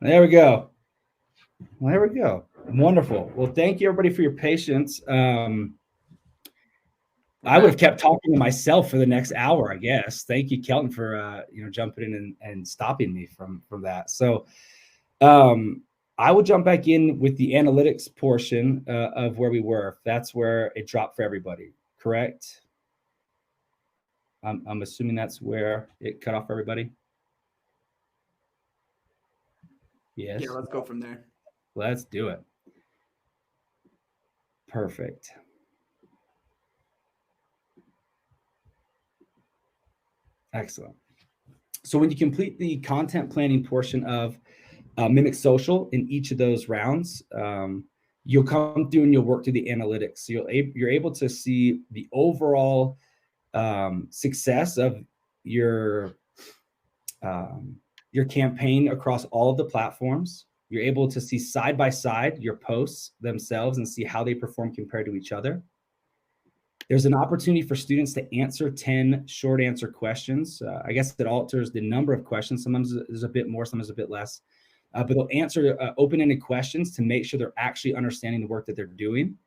There we go. Well, there we go. Wonderful. Well, thank you everybody for your patience. I would have kept talking to myself for the next hour, I guess. Thank you, Kelton, for jumping in and stopping me from that. So I will jump back in with the analytics portion of where we were. That's where it dropped for everybody, correct? I'm assuming that's where it cut off for everybody. Yes. Yeah, let's go from there. Let's do it. Perfect. Excellent. So when you complete the content planning portion of Mimic Social in each of those rounds, you'll come through and you'll work through the analytics. So you're able to see the overall success of your campaign across all of the platforms. You're able to see side by side your posts themselves and see how they perform compared to each other. There's an opportunity for students to answer 10 short answer questions. I guess it alters the number of questions. Sometimes there's a bit more, sometimes a bit less. But they'll answer open-ended questions to make sure they're actually understanding the work that they're doing.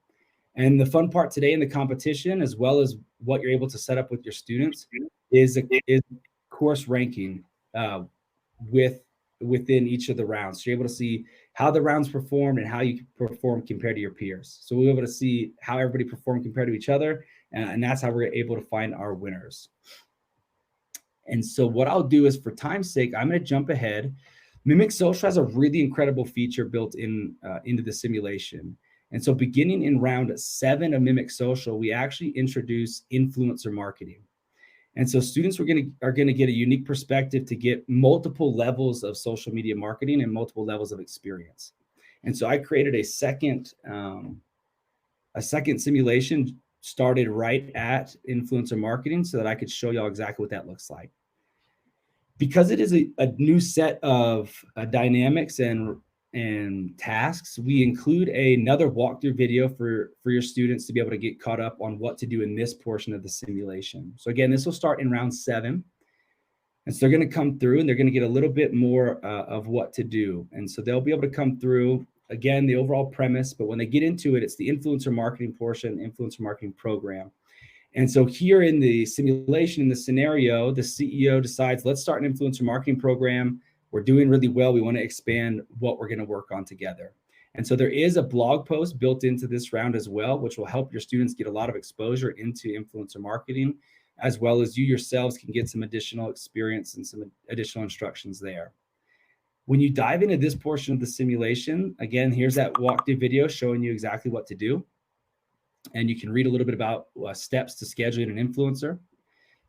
And the fun part today in the competition, as well as what you're able to set up with your students, is course ranking within each of the rounds. So you're able to see how the rounds performed and how you perform compared to your peers. So we're able to see how everybody performed compared to each other, and that's how we're able to find our winners. And so what I'll do is, for time's sake, I'm going to jump ahead. Mimic Social has a really incredible feature built in into the simulation. And so beginning in round 7 of Mimic Social, we actually introduce influencer marketing. And so students are going to get a unique perspective to get multiple levels of social media marketing and multiple levels of experience. And so I created a second simulation started right at influencer marketing so that I could show y'all exactly what that looks like. Because it is a new set of dynamics and tasks, we include another walkthrough video for your students to be able to get caught up on what to do in this portion of the simulation. So again, this will start in round 7. And so they're going to come through and they're going to get a little bit more of what to do. And so they'll be able to come through, again, the overall premise, but when they get into it, it's the influencer marketing portion, influencer marketing program. And so here in the simulation, in the scenario, the CEO decides, let's start an influencer marketing program. We're doing really well. We want to expand what we're going to work on together. And so there is a blog post built into this round as well, which will help your students get a lot of exposure into influencer marketing, as well as you yourselves can get some additional experience and some additional instructions there. When you dive into this portion of the simulation, again, here's that walkthrough video showing you exactly what to do. And you can read a little bit about steps to scheduling an influencer.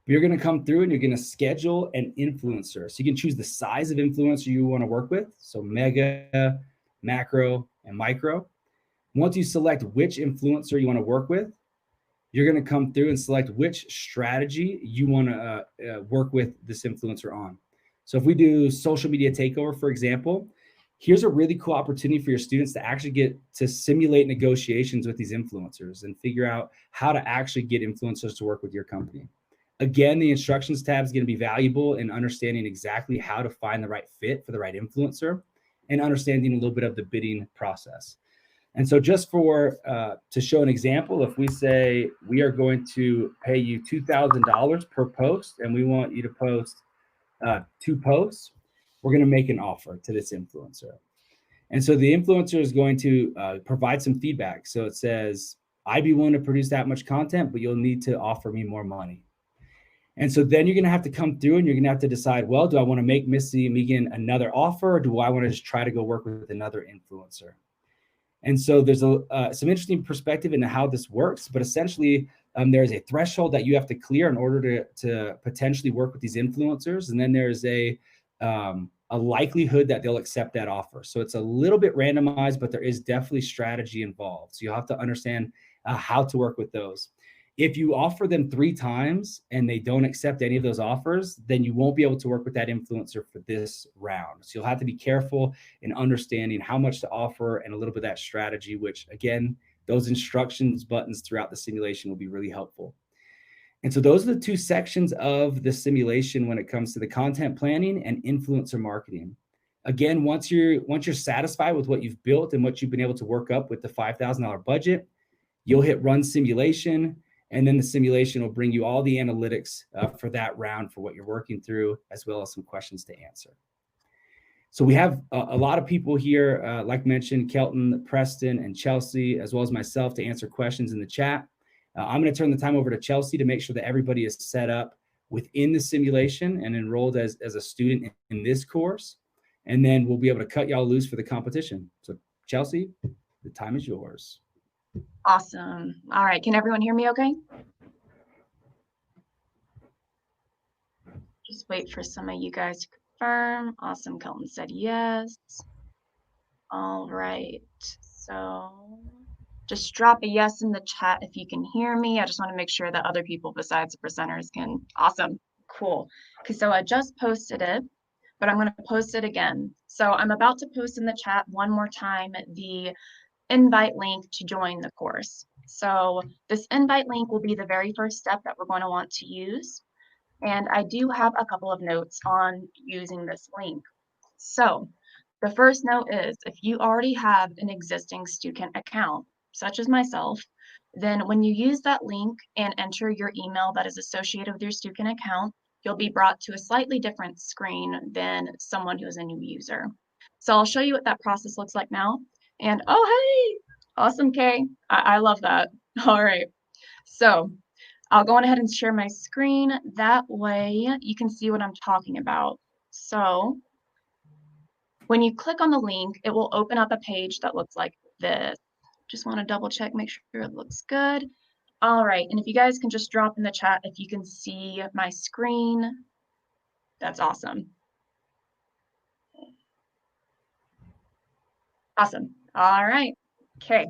You're going to come through and you're going to schedule an influencer. So you can choose the size of influencer you want to work with. So mega, macro, and micro. Once you select which influencer you want to work with, you're going to come through and select which strategy you want to work with this influencer on. So if we do social media takeover, for example, here's a really cool opportunity for your students to actually get to simulate negotiations with these influencers and figure out how to actually get influencers to work with your company. Again, the instructions tab is going to be valuable in understanding exactly how to find the right fit for the right influencer and understanding a little bit of the bidding process. And so just for to show an example, if we say we are going to pay you $2,000 per post and we want you to post 2 posts, we're going to make an offer to this influencer. And so the influencer is going to provide some feedback. So it says, I'd be willing to produce that much content, but you'll need to offer me more money. And so then you're going to have to come through and you're going to have to decide, well, do I want to make Missy Megan another offer, or do I want to just try to go work with another influencer? And so there's some interesting perspective into how this works, but essentially there's a threshold that you have to clear in order to potentially work with these influencers. And then there's a likelihood that they'll accept that offer. So it's a little bit randomized, but there is definitely strategy involved. So you'll have to understand how to work with those. If you offer them 3 times and they don't accept any of those offers, then you won't be able to work with that influencer for this round. So you'll have to be careful in understanding how much to offer and a little bit of that strategy, which again, those instructions buttons throughout the simulation will be really helpful. And so those are the 2 sections of the simulation when it comes to the content planning and influencer marketing. Again, once you're satisfied with what you've built and what you've been able to work up with the $5,000 budget, you'll hit run simulation, and then the simulation will bring you all the analytics for that round for what you're working through, as well as some questions to answer. So we have a lot of people here, like mentioned, Kelton, Preston, and Chelsea, as well as myself, to answer questions in the chat. I'm going to turn the time over to Chelsea to make sure that everybody is set up within the simulation and enrolled as a student in this course. And then we'll be able to cut y'all loose for the competition. So Chelsea, the time is yours. Awesome. All right. Can everyone hear me okay? Just wait for some of you guys to confirm. Awesome. Kelton said yes. All right. So just drop a yes in the chat if you can hear me. I just want to make sure that other people besides the presenters can. Awesome. Cool. Okay, so I just posted it, but I'm going to post it again. So I'm about to post in the chat one more time the invite link to join the course. So this invite link will be the very first step that we're going to want to use. And I do have a couple of notes on using this link. So the first note is, if you already have an existing student account, such as myself, then when you use that link and enter your email that is associated with your student account, you'll be brought to a slightly different screen than someone who is a new user. So I'll show you what that process looks like now. And oh, hey, awesome, Kay. I love that. All right. So I'll go on ahead and share my screen. That way you can see what I'm talking about. So when you click on the link, it will open up a page that looks like this. Just want to double check, make sure it looks good. All right, and if you guys can just drop in the chat if you can see my screen, that's awesome. Awesome. All right. Okay.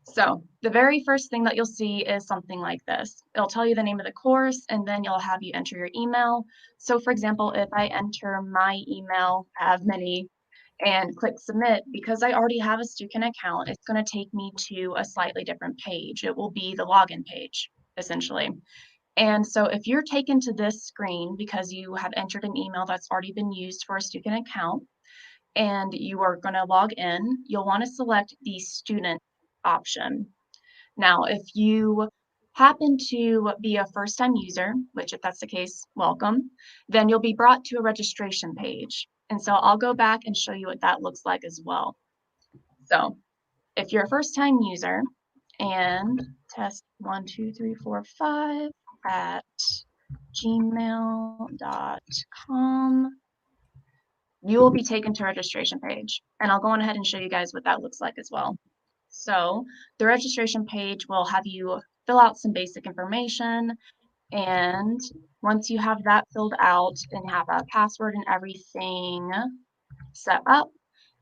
So the very first thing that you'll see is something like this. It'll tell you the name of the course, and then you'll have you enter your email. So for example, if I enter my email, I have many, and click submit, because I already have a student account, it's going to take me to a slightly different page. It will be the login page, essentially. And so if you're taken to this screen because you have entered an email that's already been used for a student account, and you are going to log in, you'll want to select the student option. Now, if you happen to be a first-time user, which if that's the case, welcome, then you'll be brought to a registration page. And so I'll go back and show you what that looks like as well. So if you're a first-time user, and test 1, 2, 3, 4, 5 at gmail.com, you will be taken to a registration page. And I'll go on ahead and show you guys what that looks like as well. So the registration page will have you fill out some basic information. And once you have that filled out and have a password and everything set up,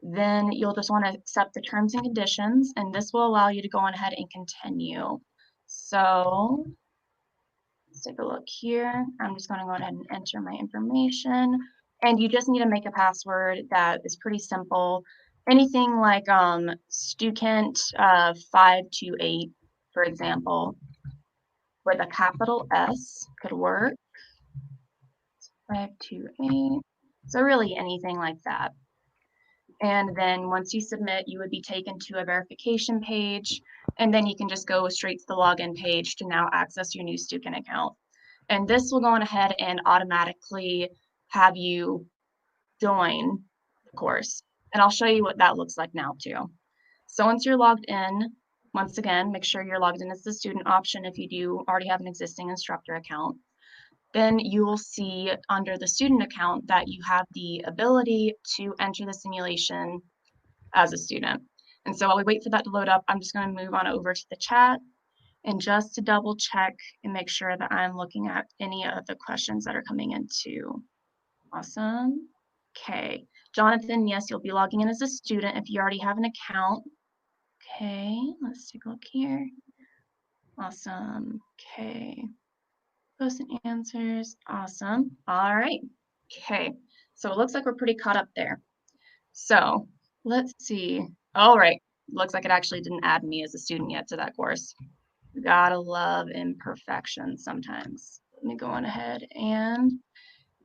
then you'll just want to accept the terms and conditions, and this will allow you to go on ahead and continue. So let's take a look here. I'm just going to go ahead and enter my information. And you just need to make a password that is pretty simple. Anything like student 528, for example, with a capital S could work. 528. So really anything like that. And then once you submit, you would be taken to a verification page, and then you can just go straight to the login page to now access your new student account. And this will go on ahead and automatically have you join the course. And I'll show you what that looks like now too. So once you're logged in, once again, make sure you're logged in as the student option if you do already have an existing instructor account. Then you will see under the student account that you have the ability to enter the simulation as a student. And so while we wait for that to load up, I'm just going to move on over to the chat, and just to double check and make sure that I'm looking at any of the questions that are coming in too. Awesome. Okay. Jonathan, yes, you'll be logging in as a student if you already have an account. Okay, let's take a look here. Awesome. Okay. Post and answers. Awesome. All right. Okay. So it looks like we're pretty caught up there. So let's see. All right. Looks like it actually didn't add me as a student yet to that course. Gotta love imperfection sometimes. Let me go on ahead and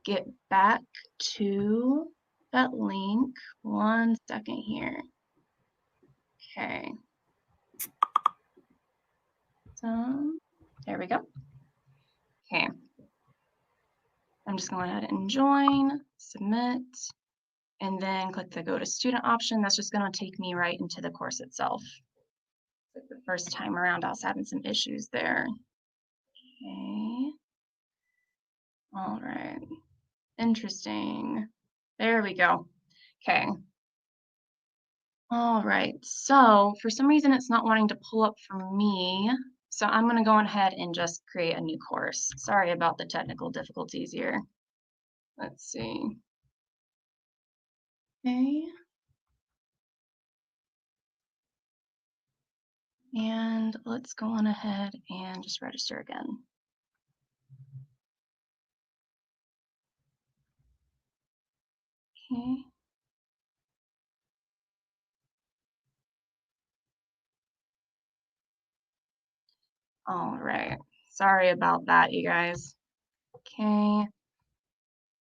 get back to that link. 1 second here. Okay. So there we go. Okay. I'm just going to go ahead and join, submit, and then click the go to student option. That's just going to take me right into the course itself. Like the first time around, I was having some issues there. Okay. All right. Interesting. There we go. Okay. All right. So for some reason, it's not wanting to pull up for me. So I'm going to go ahead and just create a new course. Sorry about the technical difficulties here. Let's see. Okay. And let's go on ahead and just register again. Okay. All right. Sorry about that, you guys. Okay.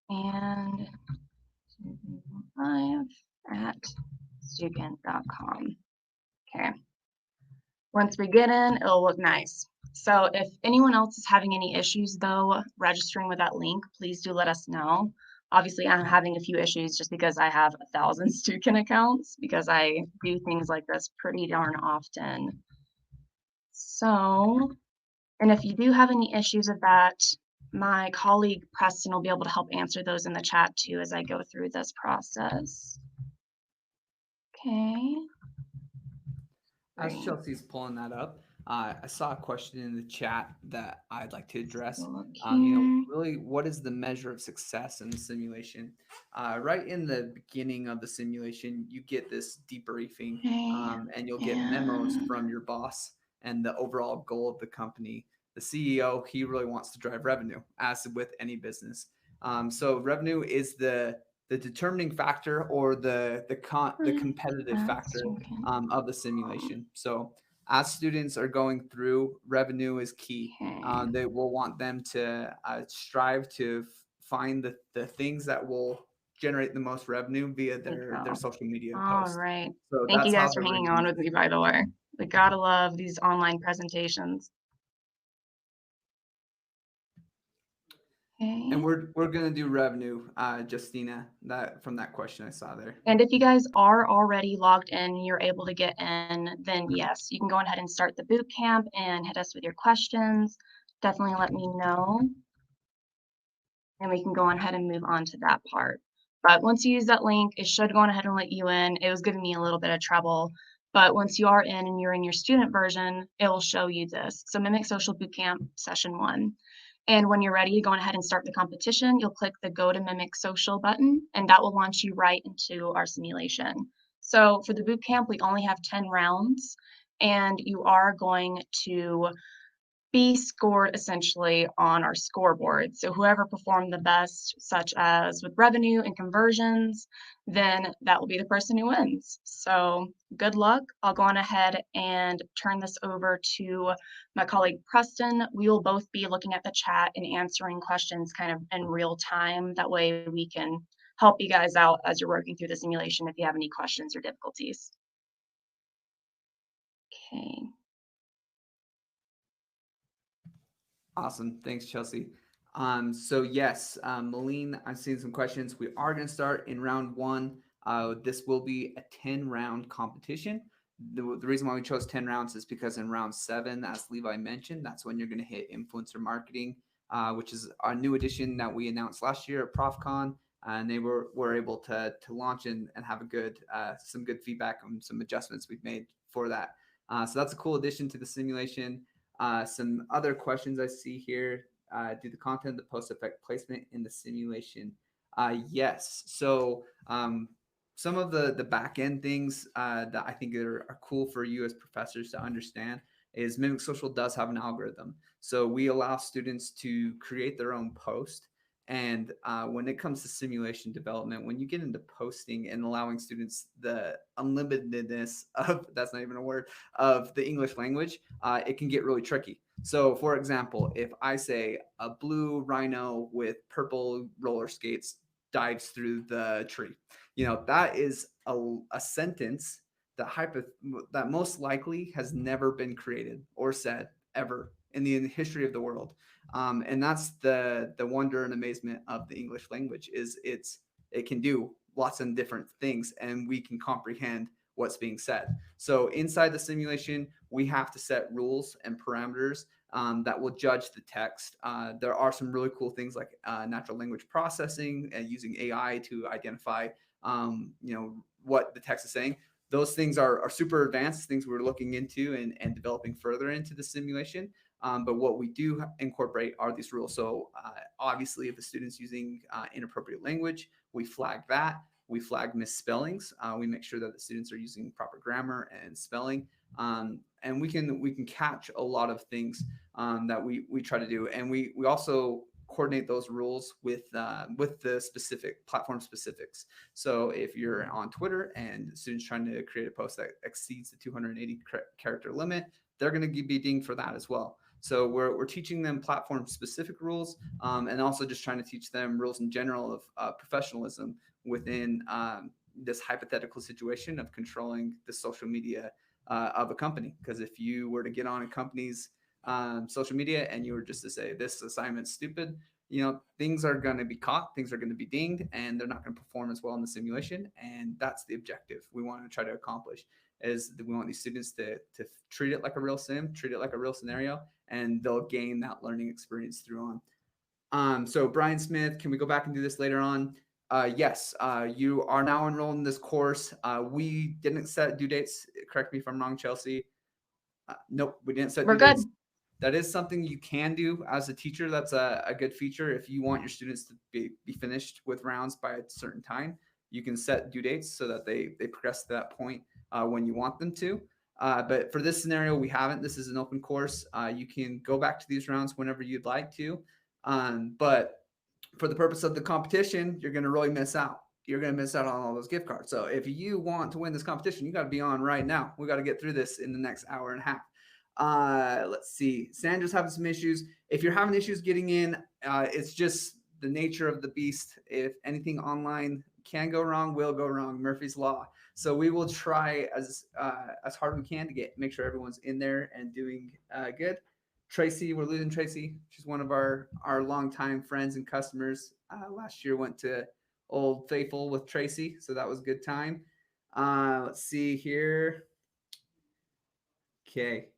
And 5@student.com. Okay. Once we get in, it'll look nice. So if anyone else is having any issues though, registering with that link, please do let us know. Obviously, I'm having a few issues just because I have 1,000 Stukin accounts because I do things like this pretty darn often. So, and if you do have any issues with that, my colleague Preston will be able to help answer those in the chat too as I go through this process. Okay. As Great. Chelsea's pulling that up, I saw a question in the chat that I'd like to address. Look Really, what is the measure of success in the simulation? Right in the beginning of the simulation, you get this debriefing, Okay. and you'll get memos And from your boss and the overall goal of the company. The CEO, he really wants to drive revenue, as with any business. So revenue is the determining factor or the competitive factor of the simulation. So as students are going through, revenue is key. Okay. They will want them to strive to find the things that will generate the most revenue via their social media All posts. right. So Thank you that's how guys for the hanging on with me, by the way. We gotta love these online presentations. Okay. And we're gonna do revenue, Justina, that from that question I saw there. And if you guys are already logged in, you're able to get in, then yes, you can go ahead and start the boot camp and hit us with your questions. Definitely let me know. And we can go on ahead and move on to that part. But once you use that link, it should go on ahead and let you in. It was giving me a little bit of trouble, but once you are in and you're in your student version, it will show you this. So Mimic Social Bootcamp Session 1. And when you're ready to go ahead and start the competition, you'll click the Go to Mimic Social button, and that will launch you right into our simulation. So for the bootcamp, we only have 10 rounds, and you are going to be scored essentially on our scoreboard. So whoever performed the best, such as with revenue and conversions, then that will be the person who wins. So good luck. I'll go on ahead and turn this over to my colleague Preston. We will both be looking at the chat and answering questions kind of in real time. That way we can help you guys out as you're working through the simulation if you have any questions or difficulties. Okay. Awesome. Thanks, Chelsea. So yes, Malene, I've seen some questions. We are going to start in round one. This will be a 10-round competition. The reason why we chose 10 rounds is because in round 7, as Levi mentioned, that's when you're going to hit influencer marketing, which is our new addition that we announced last year at ProfCon. And they were able to launch and have a good some good feedback on some adjustments we've made for that. So that's a cool addition to the simulation. Some other questions I see here. Do the content of the post affect placement in the simulation? Yes. So some of the back end things that I think are cool for you as professors to understand is Mimic Social does have an algorithm. So we allow students to create their own post. And when it comes to simulation development, when you get into posting and allowing students the unlimitedness of, that's not even a word, of the English language, it can get really tricky. So for example, if I say a blue rhino with purple roller skates dives through the tree. That is a sentence that most likely has never been created or said ever in the history of the world. And that's the wonder and amazement of the English language is it can do lots of different things, and we can comprehend what's being said. So inside the simulation, we have to set rules and parameters that will judge the text. There are some really cool things like natural language processing and using AI to identify, what the text is saying. Those things are super advanced things we're looking into and developing further into the simulation. But what we do incorporate are these rules. So obviously, if a student's using inappropriate language, we flag that. We flag misspellings. We make sure that the students are using proper grammar and spelling. And we can catch a lot of things that we try to do. And we also coordinate those rules with the specific platform specifics. So if you're on Twitter and the student's trying to create a post that exceeds the 280 character limit, they're going to be dinged for that as well. So we're teaching them platform specific rules, and also just trying to teach them rules in general of professionalism within this hypothetical situation of controlling the social media of a company. Because if you were to get on a company's social media and you were just to say this assignment's stupid, things are going to be caught, things are going to be dinged, and they're not going to perform as well in the simulation. And that's the objective we want to try to accomplish, is that we want these students to treat it like a real sim, treat it like a real scenario, and they'll gain that learning experience through on. So Brian Smith, can we go back and do this later on? Yes, you are now enrolled in this course. We didn't set due dates. Correct me if I'm wrong, Chelsea. Nope, we didn't set We're due good. dates. That is something you can do as a teacher. That's a good feature. If you want your students to be finished with rounds by a certain time, you can set due dates so that they progress to that point when you want them to. But for this scenario, we haven't. This is an open course. You can go back to these rounds whenever you'd like to. But for the purpose of the competition, you're going to really miss out. You're going to miss out on all those gift cards. So if you want to win this competition, you got to be on right now. We got to get through this in the next hour and a half. Let's see. Sandra's having some issues. If you're having issues getting in, it's just the nature of the beast. If anything online can go wrong, will go wrong. Murphy's Law. So we will try as hard as we can to make sure everyone's in there and doing good. Tracy, we're losing Tracy. She's one of our longtime friends and customers. Last year went to Old Faithful with Tracy, so that was a good time. Let's see here. Okay.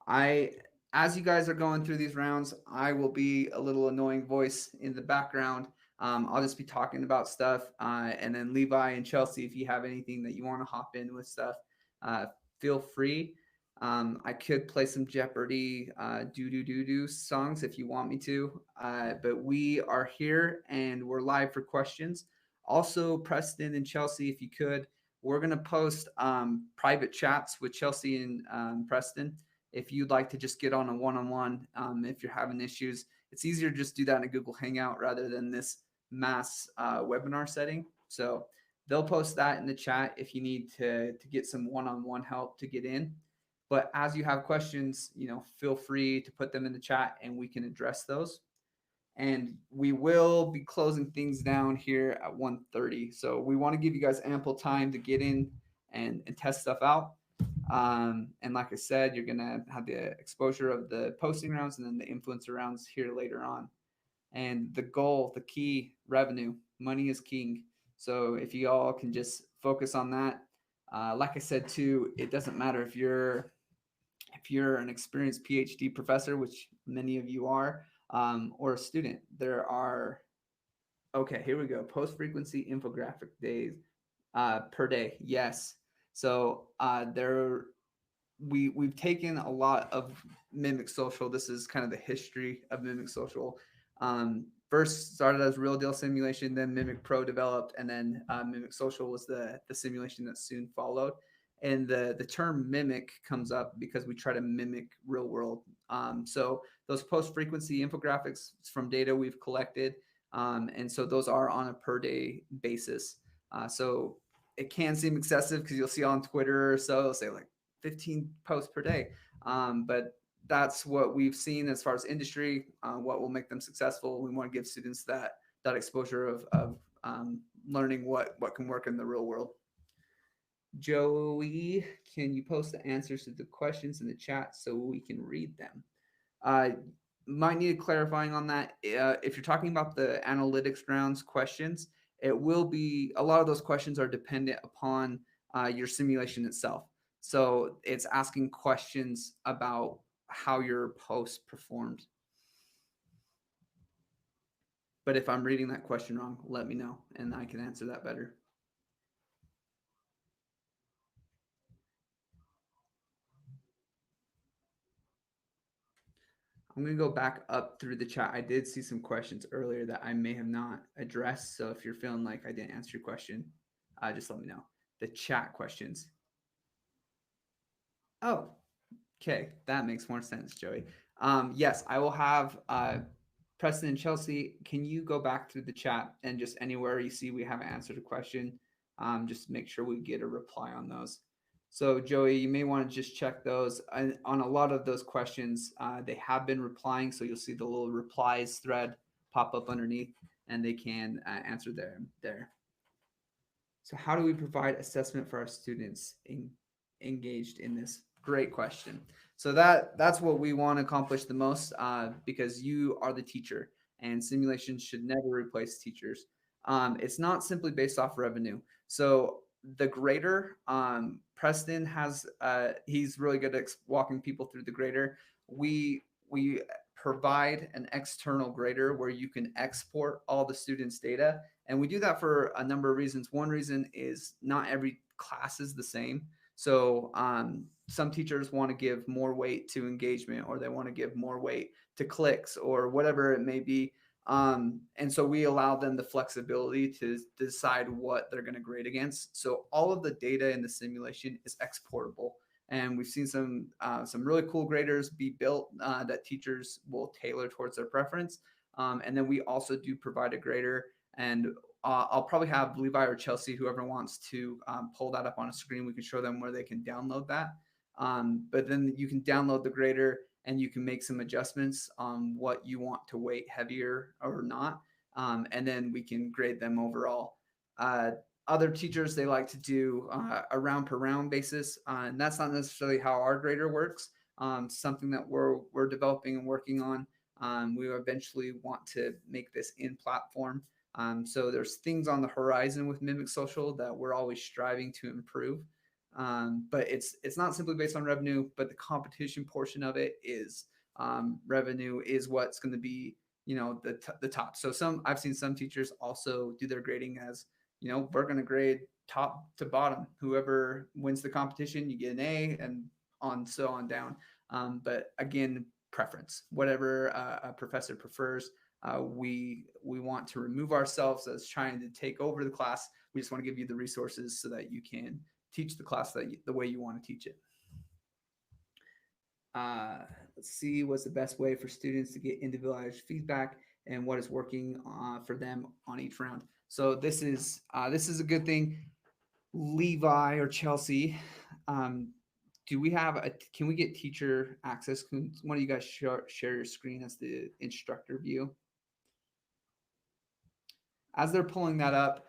As you guys are going through these rounds, I will be a little annoying voice in the background. I'll just be talking about stuff. And then Levi and Chelsea, if you have anything that you want to hop in with stuff, feel free. I could play some Jeopardy do songs if you want me to. But we are here and we're live for questions. Also, Preston and Chelsea, if you could, we're going to post private chats with Chelsea and Preston. If you'd like to just get on a one-on-one, if you're having issues, it's easier to just do that in a Google Hangout rather than this mass webinar setting. So they'll post that in the chat if you need to get some one-on-one help to get in. But as you have questions, feel free to put them in the chat and we can address those. And we will be closing things down here at 1:30. So we want to give you guys ample time to get in and test stuff out. And like I said, you're going to have the exposure of the posting rounds and then the influencer rounds here later on. And the goal, the key, revenue, money is king. So if you all can just focus on that, like I said too, it doesn't matter if you're an experienced PhD professor, which many of you are, or a student. There are, okay, here we go. Post frequency infographic days per day. Yes. So we've taken a lot of Mimic Social. This is kind of the history of Mimic Social. First started as Real Deal Simulation, then Mimic Pro developed, and then Mimic Social was the simulation that soon followed. And the term mimic comes up because we try to mimic real world. So those post frequency infographics from data we've collected. And so those are on a per day basis. So it can seem excessive because you'll see on Twitter or so, they'll say like 15 posts per day. But that's what we've seen as far as industry, what will make them successful. We want to give students that exposure of learning what can work in the real world. Joey, can you post the answers to the questions in the chat so we can read them? Uh, might need clarifying on that. If you're talking about the analytics rounds questions, it will be a lot of those questions are dependent upon your simulation itself. So it's asking questions about how your post performed. But if I'm reading that question wrong, let me know and I can answer that better. I'm going to go back up through the chat. I did see some questions earlier that I may have not addressed. So if you're feeling like I didn't answer your question, just let me know. The chat questions. Oh, okay. That makes more sense, Joey. Yes, I will have Preston and Chelsea. Can you go back through the chat and just anywhere you see we haven't answered a question, just make sure we get a reply on those. So Joey, you may want to just check those. On a lot of those questions, they have been replying. So you'll see the little replies thread pop up underneath and they can answer there. So how do we provide assessment for our students engaged in this? Great question. So that's what we want to accomplish the most because you are the teacher and simulations should never replace teachers. It's not simply based off revenue. So the grader, Preston has, he's really good at walking people through the grader. We provide an external grader where you can export all the students' data. And we do that for a number of reasons. One reason is not every class is the same. So some teachers want to give more weight to engagement or they want to give more weight to clicks or whatever it may be. And so we allow them the flexibility to decide what they're going to grade against. So all of the data in the simulation is exportable. And we've seen some really cool graders be built that teachers will tailor towards their preference. And then we also do provide a grader. And I'll probably have Levi or Chelsea, whoever wants to pull that up on a screen. We can show them where they can download that. But then you can download the grader and you can make some adjustments on what you want to weight heavier or not. And then we can grade them overall. Other teachers, they like to do a round per round basis. And that's not necessarily how our grader works. Something that we're developing and working on. We eventually want to make this in platform. So there's things on the horizon with Mimic Social that we're always striving to improve. But it's not simply based on revenue, but the competition portion of it is revenue is what's going to be, the top. So I've seen some teachers also do their grading as, we're going to grade top to bottom. Whoever wins the competition, you get an A and so on down. But again, preference, whatever a professor prefers. We want to remove ourselves as trying to take over the class. We just want to give you the resources so that you can teach the class the way you want to teach it. Let's see what's the best way for students to get individualized feedback and what is working for them on each round. So this is a good thing. Levi or Chelsea, can we get teacher access? Can one of you guys share your screen as the instructor view? As they're pulling that up,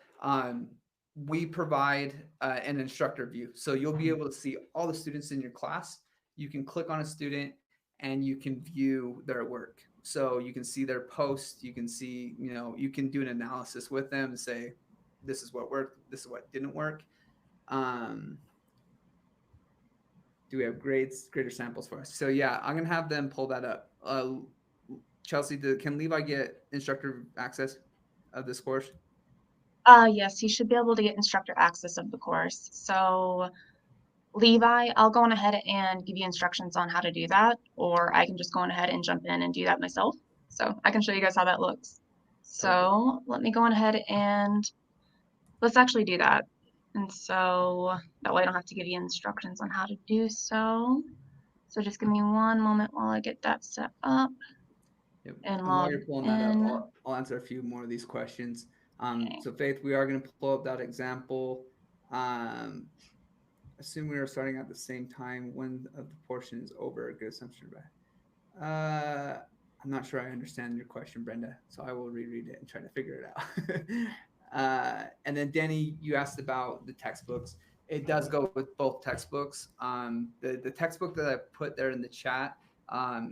we provide an instructor view. So you'll be able to see all the students in your class. You can click on a student and you can view their work. So you can see their post. You can see, you can do an analysis with them and say, this is what worked. This is what didn't work. Do we have grader samples for us? So yeah, I'm going to have them pull that up. Chelsea, can Levi get instructor access of this course? Yes, he should be able to get instructor access of the course. So Levi, I'll go on ahead and give you instructions on how to do that, or I can just go on ahead and jump in and do that myself. So I can show you guys how that looks. So let me go on ahead and let's actually do that. And so that way I don't have to give you instructions on how to do so. So just give me one moment while I get that set up. Yep. And while you're pulling that in. up, I'll answer a few more of these questions. Okay. So Faith, we are going to pull up that example. Assume we are starting at the same time when the portion is over. A good assumption. I'm not sure I understand your question, Brenda. So I will reread it and try to figure it out. And then Danny, you asked about the textbooks. It does go with both textbooks. The textbook that I put there in the chat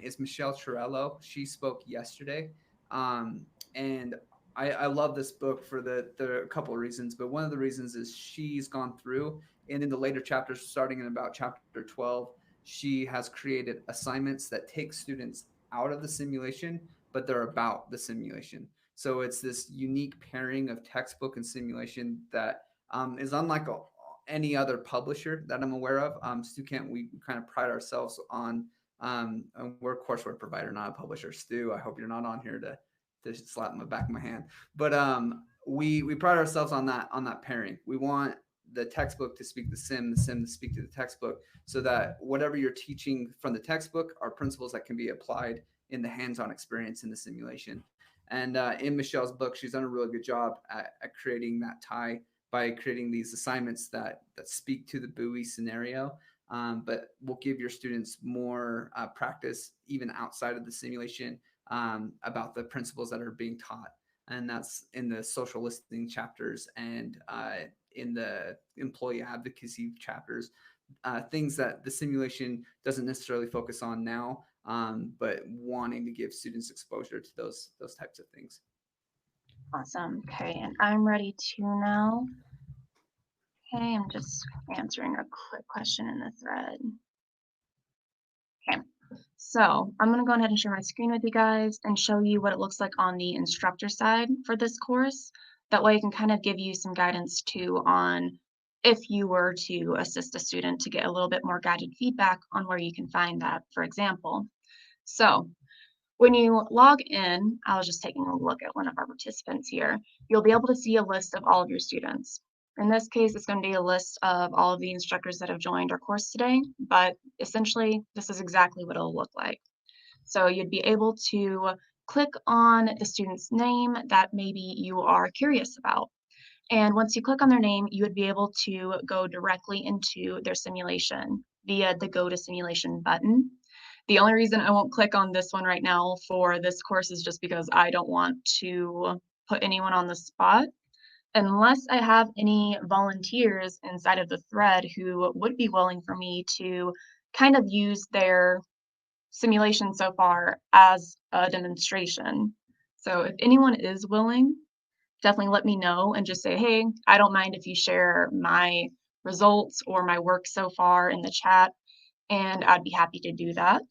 is Michelle Torello. She spoke yesterday, and I love this book for the couple of reasons. But one of the reasons is she's gone through, and in the later chapters, starting in about chapter 12, she has created assignments that take students out of the simulation, but they're about the simulation. So it's this unique pairing of textbook and simulation that is unlike any other publisher that I'm aware of. Bootcamp, we kind of pride ourselves on. We're a courseware provider, not a publisher. Stu, I hope you're not on here to slap my back of my hand. But we pride ourselves on that pairing. We want the textbook to speak the sim to speak to the textbook, so that whatever you're teaching from the textbook are principles that can be applied in the hands-on experience in the simulation. And in Michelle's book, she's done a really good job at creating that tie by creating these assignments that speak to the buoy scenario, but will give your students more practice even outside of the simulation about the principles that are being taught. And that's in the social listening chapters and in the employee advocacy chapters, things that the simulation doesn't necessarily focus on now, but wanting to give students exposure to those types of things. Awesome. Okay, and I'm ready to now. Okay, I'm just answering a quick question in the thread. Okay, so I'm gonna go ahead and share my screen with you guys and show you what it looks like on the instructor side for this course. That way I can kind of give you some guidance too on if you were to assist a student to get a little bit more guided feedback on where you can find that, for example. So when you log in, I was just taking a look at one of our participants here, you'll be able to see a list of all of your students. In this case, it's going to be a list of all of the instructors that have joined our course today, but essentially, this is exactly what it'll look like. So you'd be able to click on the student's name that maybe you are curious about. And once you click on their name, you would be able to go directly into their simulation via the Go to Simulation button. The only reason I won't click on this one right now for this course is just because I don't want to put anyone on the spot. Unless I have any volunteers inside of the thread who would be willing for me to kind of use their simulation so far as a demonstration. So if anyone is willing, definitely let me know and just say, hey, I don't mind if you share my results or my work so far in the chat, and I'd be happy to do that.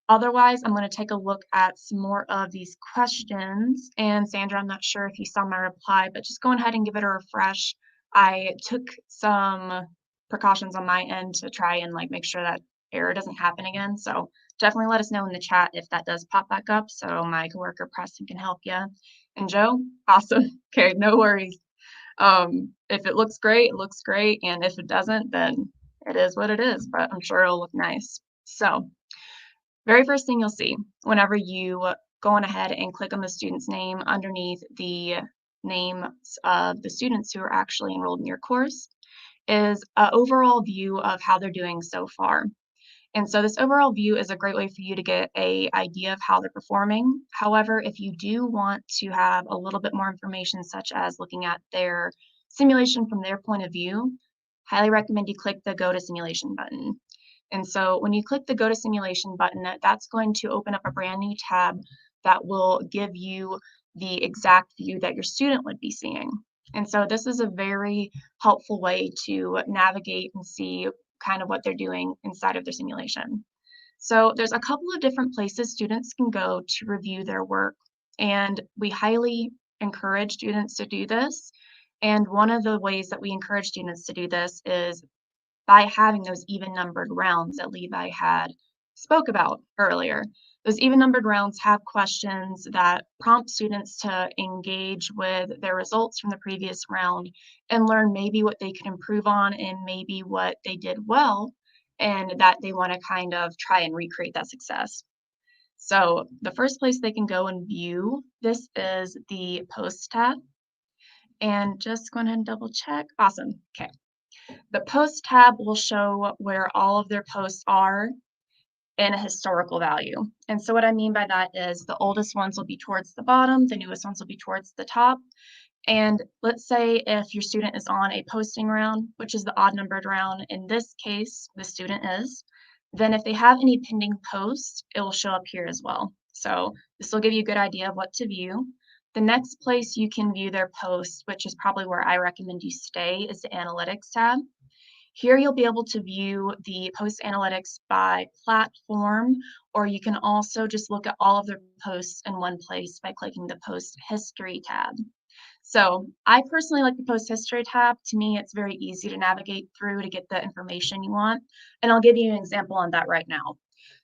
Otherwise, I'm going to take a look at some more of these questions. And Sandra, I'm not sure if you saw my reply, but just go ahead and give it a refresh. I took some precautions on my end to try and make sure that error doesn't happen again. So definitely let us know in the chat if that does pop back up so my coworker Preston can help you. And Joe, awesome. Okay, no worries. If it looks great, it looks great. And if it doesn't, then it is what it is, but I'm sure it'll look nice. So very first thing you'll see whenever you go on ahead and click on the student's name underneath the names of the students who are actually enrolled in your course is an overall view of how they're doing so far. And so this overall view is a great way for you to get an idea of how they're performing. However, if you do want to have a little bit more information, such as looking at their simulation from their point of view, highly recommend you click the Go to Simulation button. And so when you click the Go to Simulation button, that's going to open up a brand new tab that will give you the exact view that your student would be seeing. And so this is a very helpful way to navigate and see kind of what they're doing inside of their simulation. So there's a couple of different places students can go to review their work, and we highly encourage students to do this. And one of the ways that we encourage students to do this is by having those even numbered rounds that Levi had spoke about earlier. Those even numbered rounds have questions that prompt students to engage with their results from the previous round and learn maybe what they could improve on and maybe what they did well and that they want to kind of try and recreate that success. So the first place they can go and view this is the post tab. And just go ahead and double check. Awesome. Okay. The post tab will show where all of their posts are in a historical value. And so what I mean by that is the oldest ones will be towards the bottom, the newest ones will be towards the top. And let's say if your student is on a posting round, which is the odd numbered round, in this case, the student is, then if they have any pending posts, it will show up here as well. So this will give you a good idea of what to view. The next place you can view their posts, which is probably where I recommend you stay, is the Analytics tab. Here you'll be able to view the post analytics by platform, or you can also just look at all of their posts in one place by clicking the Post History tab. So I personally like the Post History tab. To me, it's very easy to navigate through to get the information you want. And I'll give you an example on that right now.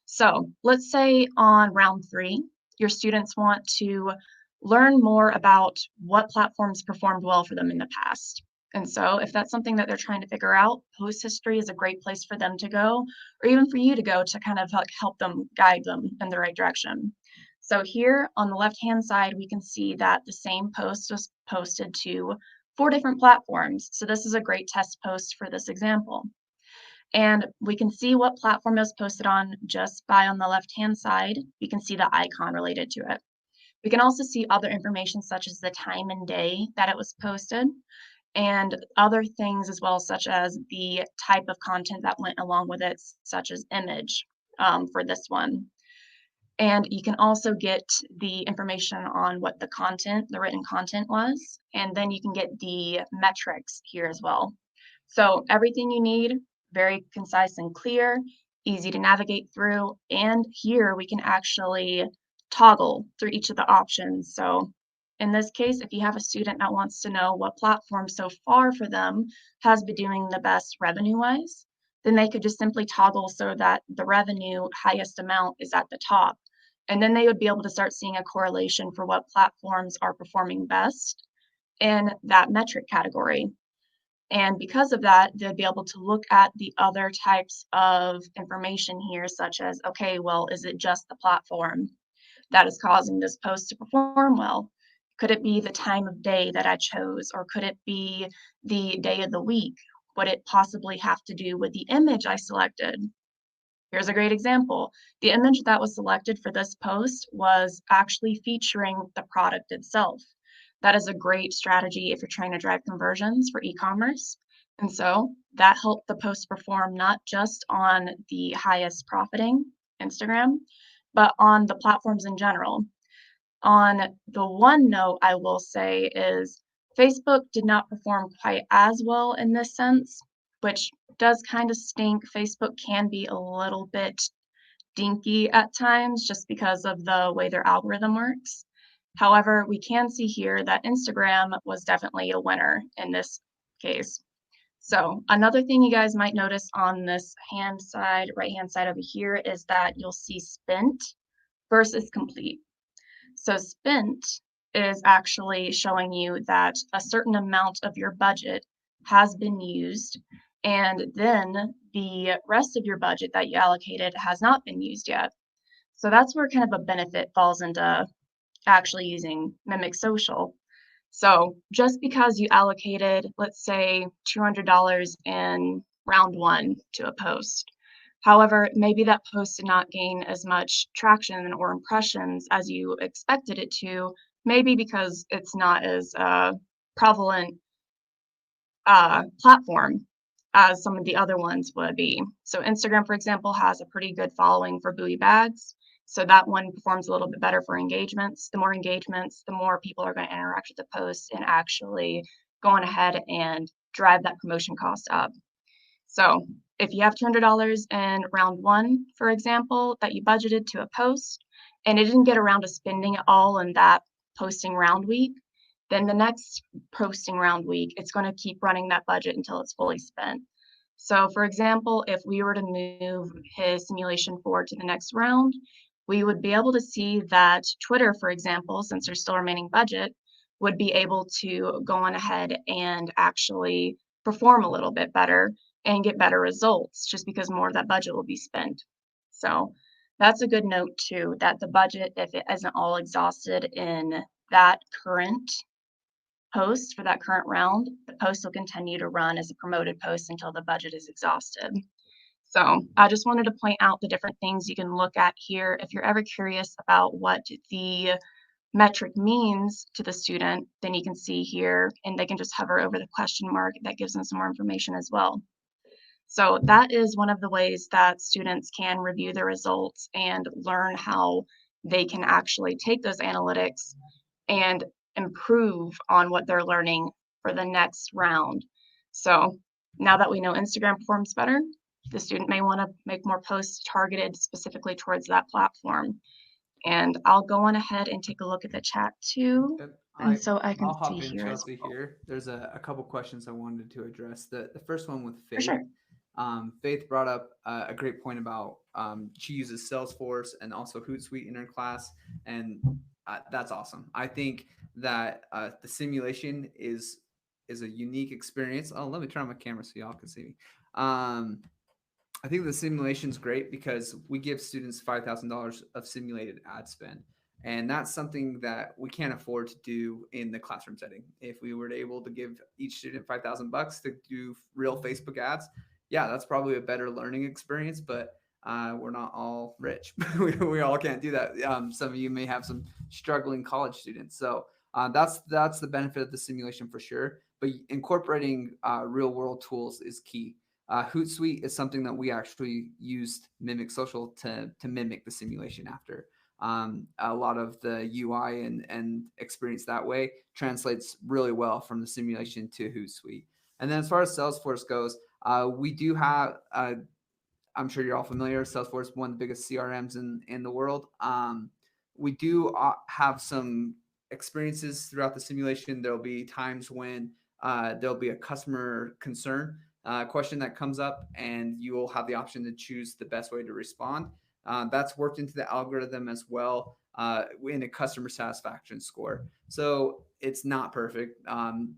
So let's say on round 3, your students want to learn more about what platforms performed well for them in the past. And so if that's something that they're trying to figure out, Post History is a great place for them to go, or even for you to go to kind of like help them, guide them in the right direction. So here on the left-hand side, we can see that the same post was posted to 4 different platforms. So this is a great test post for this example. And we can see what platform it was posted on just by on the left-hand side. You can see the icon related to it. We can also see other information such as the time and day that it was posted and other things as well, such as the type of content that went along with it, such as image for this one. And you can also get the information on what the content, the written content was, and then you can get the metrics here as well. So everything you need, very concise and clear, easy to navigate through. And here we can actually toggle through each of the options. So in this case, if you have a student that wants to know what platform so far for them has been doing the best revenue-wise, then they could just simply toggle so that the revenue highest amount is at the top. And then they would be able to start seeing a correlation for what platforms are performing best in that metric category. And because of that, they'll be able to look at the other types of information here, such as, okay, well, is it just the platform that is causing this post to perform well? Could it be the time of day that I chose, or could it be the day of the week? Would it possibly have to do with the image I selected? Here's a great example. The image that was selected for this post was actually featuring the product itself. That is a great strategy if you're trying to drive conversions for e-commerce. And so that helped the post perform not just on the highest profiting Instagram, but on the platforms in general. On the one note I will say is Facebook did not perform quite as well in this sense, which does kind of stink. Facebook can be a little bit dinky at times just because of the way their algorithm works. However, we can see here that Instagram was definitely a winner in this case. So another thing you guys might notice on this right-hand side over here is that you'll see spent versus complete. So spent is actually showing you that a certain amount of your budget has been used, and then the rest of your budget that you allocated has not been used yet. So that's where kind of a benefit falls into actually using Mimic Social. So just because you allocated, let's say, $200 in round 1 to a post, however, maybe that post did not gain as much traction or impressions as you expected it to, maybe because it's not as prevalent platform as some of the other ones would be. So Instagram, for example, has a pretty good following for buoy bags. So that one performs a little bit better for engagements. The more engagements, the more people are going to interact with the post and actually going ahead and drive that promotion cost up. So if you have $200 in round 1, for example, that you budgeted to a post, and it didn't get around to spending it all in that posting round week, then the next posting round week, it's going to keep running that budget until it's fully spent. So for example, if we were to move his simulation forward to the next round, we would be able to see that Twitter, for example, since there's still remaining budget, would be able to go on ahead and actually perform a little bit better and get better results just because more of that budget will be spent. So that's a good note too, that the budget, if it isn't all exhausted in that current post for that current round, the post will continue to run as a promoted post until the budget is exhausted. So I just wanted to point out the different things you can look at here. If you're ever curious about what the metric means to the student, then you can see here, and they can just hover over the question mark. That gives them some more information as well. So that is one of the ways that students can review their results and learn how they can actually take those analytics and improve on what they're learning for the next round. So now that we know Instagram performs better, the student may want to make more posts targeted specifically towards that platform. And I'll go on ahead and take a look at the chat too. Yep, And so I can I'll see hop in, here as Chelsea. well. Here, there's a couple questions I wanted to address. The first one with For Faith. sure. Faith brought up a great point about she uses Salesforce and also Hootsuite in her class, and that's awesome. I think that the simulation is a unique experience. Oh, let me turn on my camera so y'all can see me. I think the simulation is great because we give students $5,000 of simulated ad spend. And that's something that we can't afford to do in the classroom setting. If we were able to give each student $5,000 to do real Facebook ads, yeah, that's probably a better learning experience. But we're not all rich. We all can't do that. Some of you may have some struggling college students. So that's the benefit of the simulation for sure. But incorporating real world tools is key. Hootsuite is something that we actually used Mimic Social to mimic the simulation after. A lot of the UI and experience that way translates really well from the simulation to Hootsuite. And then as far as Salesforce goes, we do have, I'm sure you're all familiar, Salesforce, one of the biggest CRMs in the world. We do have some experiences throughout the simulation. There'll be times when there'll be a customer concern question that comes up, and you will have the option to choose the best way to respond. That's worked into the algorithm as well in a customer satisfaction score. So it's not perfect,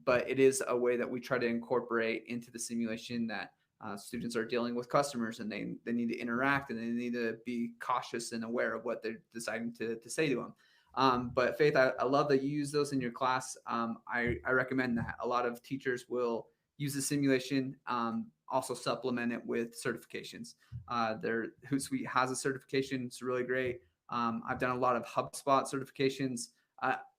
but it is a way that we try to incorporate into the simulation that students are dealing with customers, and they need to interact, and they need to be cautious and aware of what they're deciding to say to them. But Faith, I love that you use those in your class. I recommend that. A lot of teachers will use the simulation, also supplement it with certifications. Their Hootsuite has a certification. It's really great. I've done a lot of HubSpot certifications.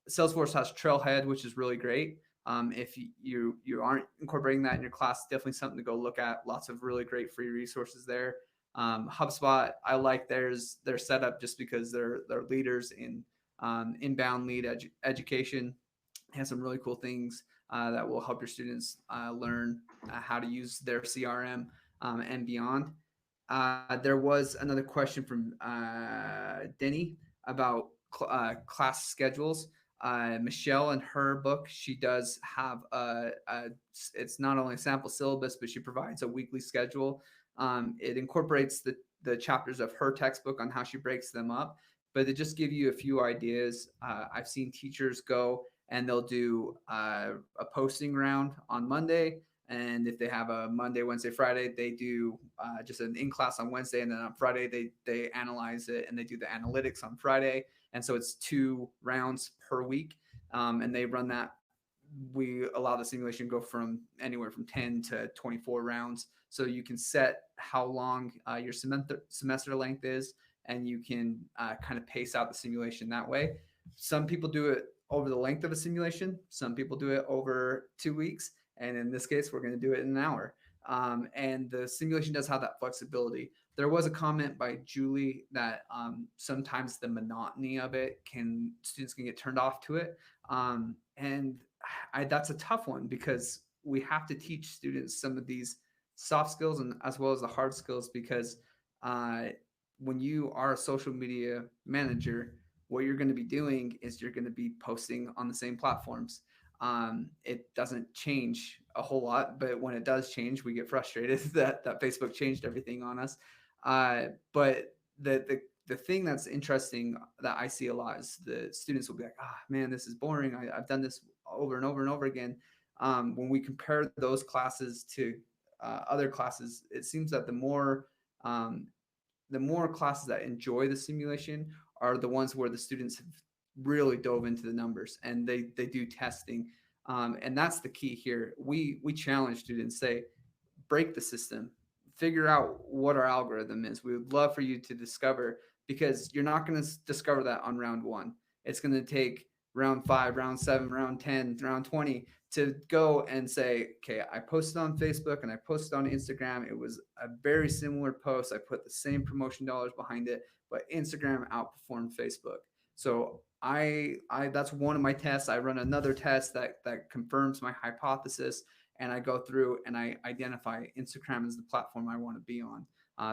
Salesforce has Trailhead, which is really great. If you aren't incorporating that in your class, definitely something to go look at. Lots of really great free resources there. HubSpot, I like their setup just because they're leaders in inbound lead education. Has some really cool things that will help your students learn how to use their CRM and beyond. There was another question from Denny about class schedules. Michelle, in her book, she does have it's not only a sample syllabus, but she provides a weekly schedule. It incorporates the chapters of her textbook on how she breaks them up, but to just give you a few ideas, I've seen teachers go and they'll do a posting round on Monday. And if they have a Monday, Wednesday, Friday, they do just an in-class on Wednesday. And then on Friday, they analyze it and they do the analytics on Friday. And so it's 2 rounds per week. And they run that. We allow the simulation to go from anywhere from 10 to 24 rounds. So you can set how long your semester length is, and you can kind of pace out the simulation that way. Some people do it over the length of a simulation. Some people do it over 2 weeks. And in this case, we're going to do it in an hour. And the simulation does have that flexibility. There was a comment by Julie that sometimes the monotony of it students can get turned off to it. And that's a tough one because we have to teach students some of these soft skills and as well as the hard skills, because when you are a social media manager, what you're going to be doing is you're going to be posting on the same platforms. It doesn't change a whole lot, but when it does change, we get frustrated that Facebook changed everything on us. But the thing that's interesting that I see a lot is the students will be like, man, this is boring. I've done this over and over and over again. When we compare those classes to other classes, it seems that the more classes that enjoy the simulation are the ones where the students have really dove into the numbers and they do testing. And that's the key here. We challenge students, say, break the system, figure out what our algorithm is. We would love for you to discover, because you're not going to discover that on round 1. It's going to take round 5, round 7, round 10, round 20 to go and say, okay, I posted on Facebook and I posted on Instagram. It was a very similar post. I put the same promotion dollars behind it, but Instagram outperformed Facebook. So I that's one of my tests. I run another test that confirms my hypothesis, and I go through and I identify Instagram as the platform I want to be on.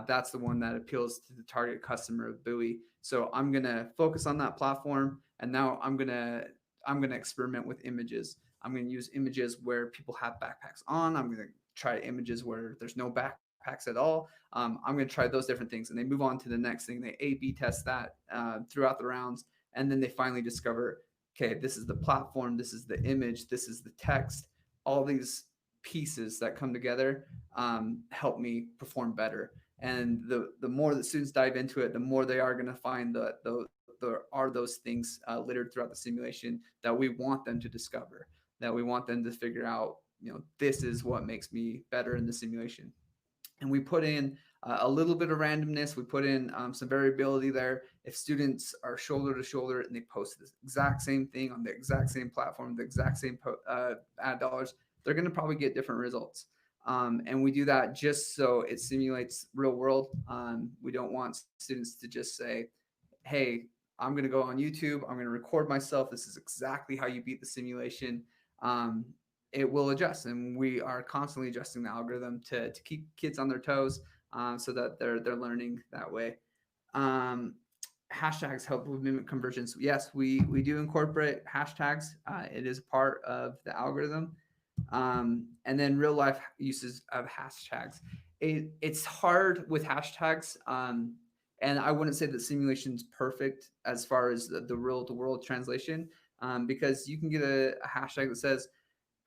That's the one that appeals to the target customer of Bowie. So I'm gonna focus on that platform, and now I'm gonna experiment with images. I'm gonna use images where people have backpacks on. I'm gonna try images where there's no backpacks at all. I'm gonna try those different things, and they move on to the next thing. They A/B test that throughout the rounds, and then they finally discover, okay, this is the platform, this is the image, this is the text. All these pieces that come together help me perform better. And the more that students dive into it, the more they are going to find that there are those things littered throughout the simulation that we want them to discover, that we want them to figure out, this is what makes me better in the simulation. And we put in a little bit of randomness. We put in some variability there. If students are shoulder to shoulder and they post the exact same thing on the exact same platform, the exact same ad dollars, they're going to probably get different results. And we do that just so it simulates real world. We don't want students to just say, hey, I'm going to go on YouTube. I'm going to record myself. This is exactly how you beat the simulation. It will adjust, and we are constantly adjusting the algorithm to keep kids on their toes, so that they're learning that way. Hashtags help with mimic conversions. Yes, we do incorporate hashtags. It is part of the algorithm. And then real life uses of hashtags. It's hard with hashtags. And I wouldn't say that simulation's perfect as far as the real to world translation, because you can get a hashtag that says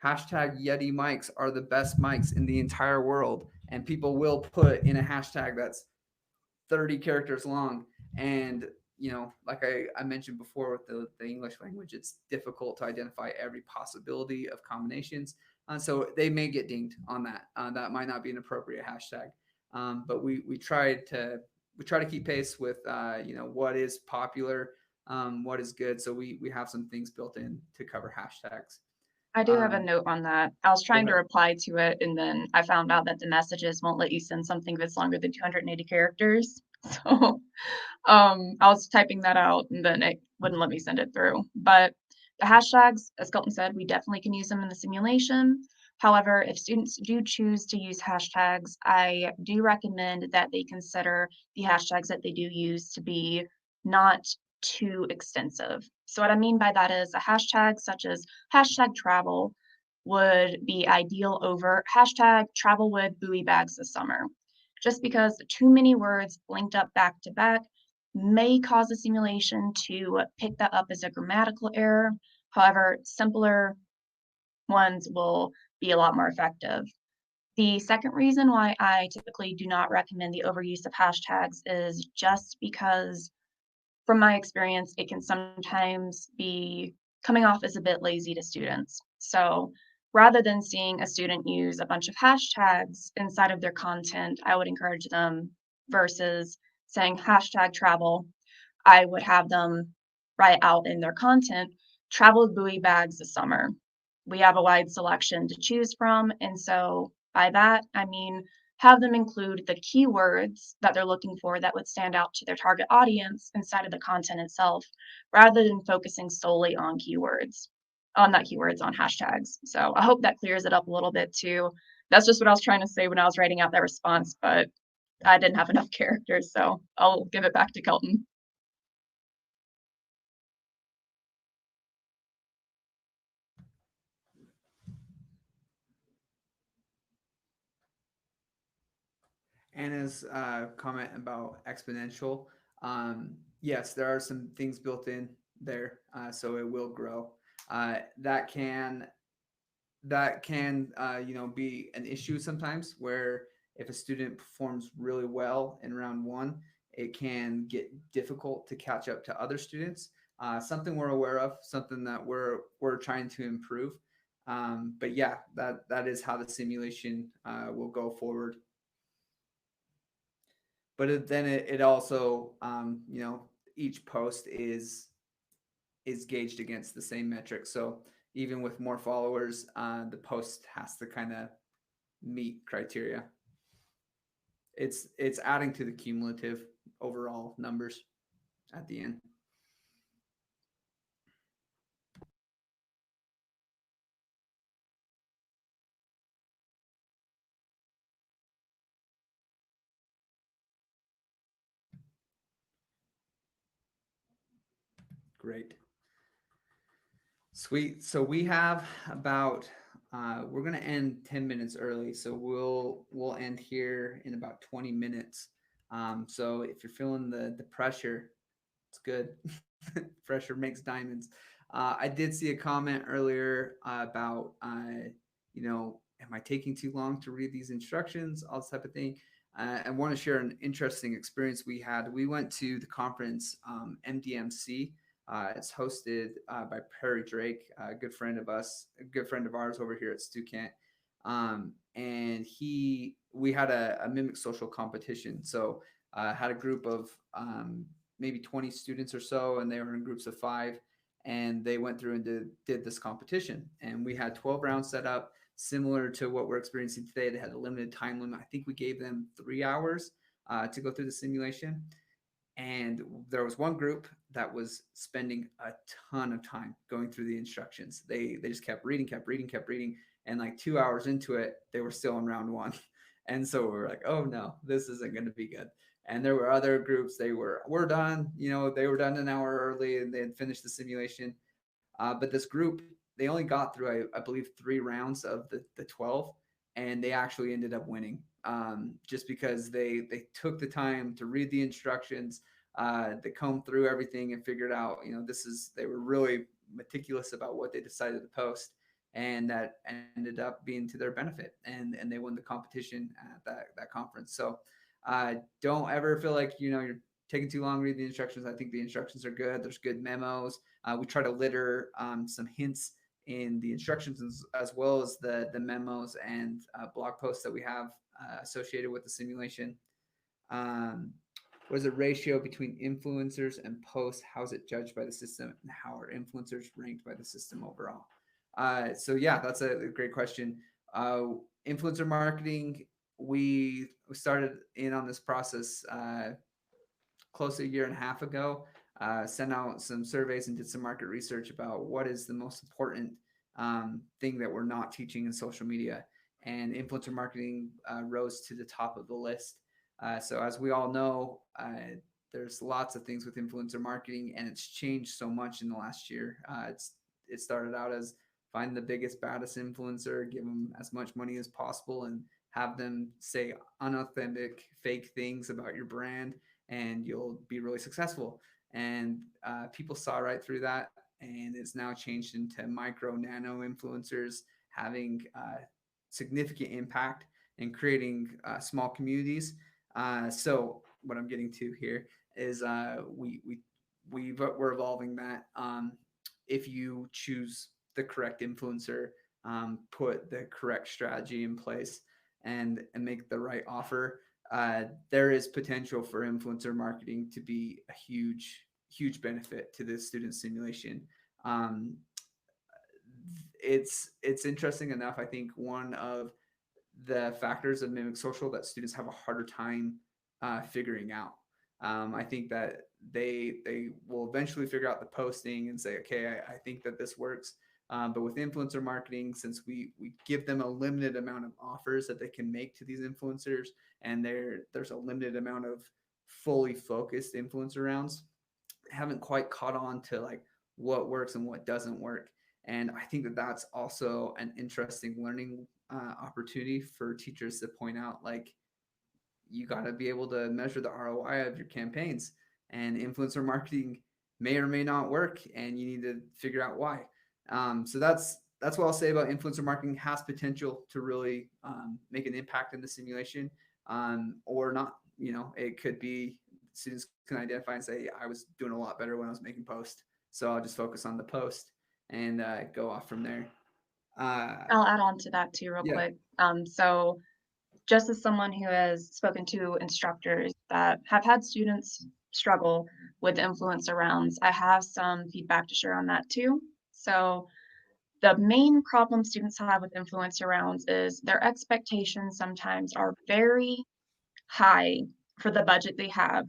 hashtag Yeti mics are the best mics in the entire world. And people will put in a hashtag that's 30 characters long. And, like I mentioned before with the English language, it's difficult to identify every possibility of combinations. So they may get dinged on that. That might not be an appropriate hashtag. But we try to keep pace with, what is popular, what is good. So we have some things built in to cover hashtags. I do have a note on that. I was trying to reply to it, and then I found out that the messages won't let you send something that's longer than 280 characters. So I was typing that out, and then it wouldn't let me send it through. But the hashtags, as Colton said, we definitely can use them in the simulation. However, if students do choose to use hashtags, I do recommend that they consider the hashtags that they do use to be not too extensive. So what I mean by that is a hashtag such as hashtag travel would be ideal over hashtag travel with buoy bags this summer. Just because too many words linked up back to back may cause a simulation to pick that up as a grammatical error. However, simpler ones will be a lot more effective. The second reason why I typically do not recommend the overuse of hashtags is just because, from my experience, it can sometimes be coming off as a bit lazy to students. So rather than seeing a student use a bunch of hashtags inside of their content, I would encourage them, versus saying hashtag travel, I would have them write out in their content, travel with buoy bags this summer. We have a wide selection to choose from. And so by that, I mean, have them include the keywords that they're looking for that would stand out to their target audience inside of the content itself, rather than focusing solely on keywords, on not keywords, on hashtags. So I hope that clears it up a little bit too. That's just what I was trying to say when I was writing out that response, but I didn't have enough characters, so I'll give it back to Kelton. Anna's comment about exponential. Yes, there are some things built in there, so it will grow. That can be an issue sometimes, where if a student performs really well in round 1, it can get difficult to catch up to other students. Something we're aware of, something that we're trying to improve. But yeah, that is how the simulation will go forward. But then it also, each post is is gauged against the same metric. So even with more followers, the post has to kind of meet criteria. It's adding to the cumulative overall numbers at the end. Great. Sweet. So we have about we're gonna end 10 minutes early. So we'll end here in about 20 minutes. So if you're feeling the pressure, it's good. Pressure makes diamonds. I did see a comment earlier about am I taking too long to read these instructions, all this type of thing. I want to share an interesting experience we had. We went to the conference MDMC. It's hosted by Perry Drake, a good friend of us, a good friend of ours over here at Stucant. And we had a mimic social competition. So had a group of maybe 20 students or so, and they were in groups of 5, and they went through and did this competition. And we had 12 rounds set up, similar to what we're experiencing today. They had a limited time limit. I think we gave them 3 hours to go through the simulation. And there was one group that was spending a ton of time going through the instructions. They just kept reading, and like 2 hours into it, they were still in round 1. And so we were like, oh no, this isn't going to be good. And there were other groups, we're done, they were done an hour early and they had finished the simulation. But this group, they only got through, I believe, 3 rounds of the 12, and they actually ended up winning just because they took the time to read the instructions, they combed through everything and figured out, they were really meticulous about what they decided to post, and that ended up being to their benefit, and they won the competition at that conference. So don't ever feel like you're taking too long reading the instructions. I think the instructions are good. There's good memos. We try to litter some hints in the instructions as well as the memos and blog posts that we have associated with the simulation. What is the ratio between influencers and posts? How is it judged by the system, and how are influencers ranked by the system overall? So yeah, that's a great question. Influencer marketing, we started in on this process close to a year and a half ago. Sent out some surveys and did some market research about what is the most important thing that we're not teaching in social media. And influencer marketing rose to the top of the list. So as we all know, there's lots of things with influencer marketing, and it's changed so much in the last year. It started out as find the biggest, baddest influencer, give them as much money as possible, and have them say unauthentic, fake things about your brand, and you'll be really successful. And people saw right through that, and it's now changed into micro, nano influencers having significant impact and creating small communities. So what I'm getting to here is we're evolving that. If you choose the correct influencer, put the correct strategy in place, and make the right offer, there is potential for influencer marketing to be a huge benefit to the student simulation. It's interesting enough. I think one of the factors of mimic social that students have a harder time figuring out. I think that they will eventually figure out the posting and say, okay, I think that this works. But with influencer marketing, since we give them a limited amount of offers that they can make to these influencers, and there's a limited amount of fully focused influencer rounds, haven't quite caught on to like what works and what doesn't work. And I think that that's also an interesting learning opportunity for teachers to point out, like, you got to be able to measure the ROI of your campaigns, and influencer marketing may or may not work, and you need to figure out why. So that's what I'll say about influencer marketing. Has potential to really make an impact in the simulation, or not. It could be students can identify and say, I was doing a lot better when I was making posts, so I'll just focus on the post and go off from there. I'll add on to that too real Yeah. quick. So just as someone who has spoken to instructors that have had students struggle with influencer rounds. I have some feedback to share on that too. So the main problem students have with influencer rounds is their expectations sometimes are very high for the budget they have.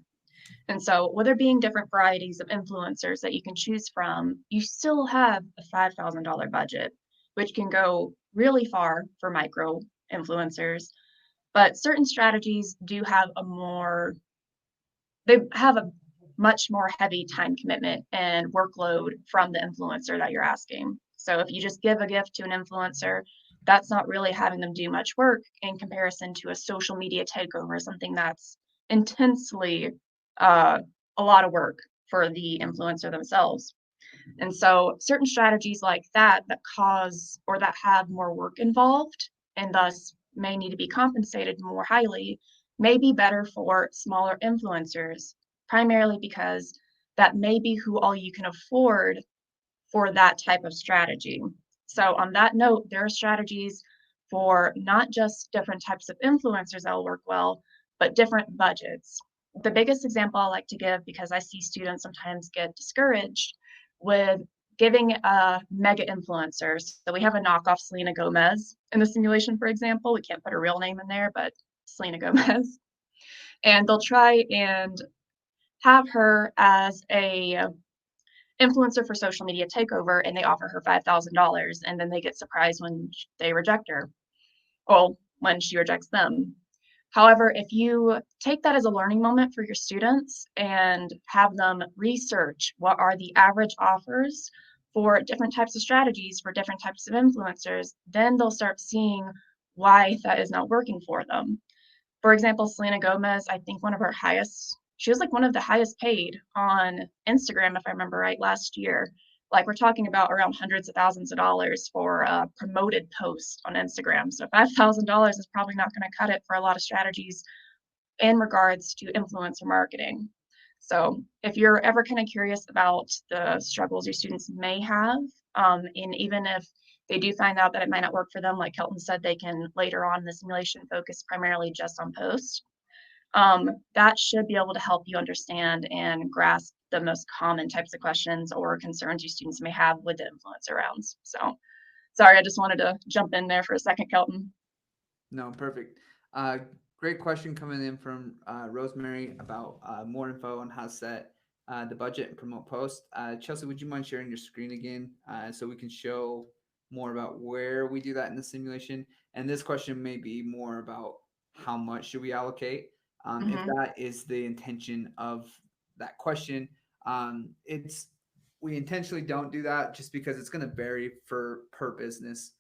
And so, with there being different varieties of influencers that you can choose from, you still have a $5,000 budget, which can go really far for micro influencers. But certain strategies do have they have a much more heavy time commitment and workload from the influencer that you're asking. So if you just give a gift to an influencer, that's not really having them do much work in comparison to a social media takeover, something that's intensely uh, a lot of work for the influencer themselves. And so certain strategies like that cause or that have more work involved and thus may need to be compensated more highly may be better for smaller influencers, primarily because that may be who all you can afford for that type of strategy. So on that note, there are strategies for not just different types of influencers that will work well, but different budgets. The biggest example I like to give, because I see students sometimes get discouraged with giving a mega influencer. So we have a knockoff Selena Gomez in the simulation, for example. We can't put a real name in there, but Selena Gomez. And they'll try and have her as a influencer for social media takeover, and they offer her $5,000, and then they get surprised when they reject her. Well, when she rejects them. However, if you take that as a learning moment for your students and have them research what are the average offers for different types of strategies for different types of influencers, then they'll start seeing why that is not working for them. For example, Selena Gomez, I think she was like one of the highest paid on Instagram, if I remember right, last year. Like we're talking about around hundreds of thousands of dollars for a promoted post on Instagram. So $5,000 is probably not going to cut it for a lot of strategies in regards to influencer marketing. So if you're ever kind of curious about the struggles your students may have, and even if they do find out that it might not work for them, like Kelton said, they can later on in the simulation focus primarily just on posts. That should be able to help you understand and grasp the most common types of questions or concerns your students may have with the influencer rounds. So sorry, I just wanted to jump in there for a second, Kelton. No, perfect. Great question coming in from Rosemary about more info on how to set the budget and promote posts. Chelsea, would you mind sharing your screen again so we can show more about where we do that in the simulation? And this question may be more about how much should we allocate. If that is the intention of that question, it's we intentionally don't do that just because it's going to vary for per business.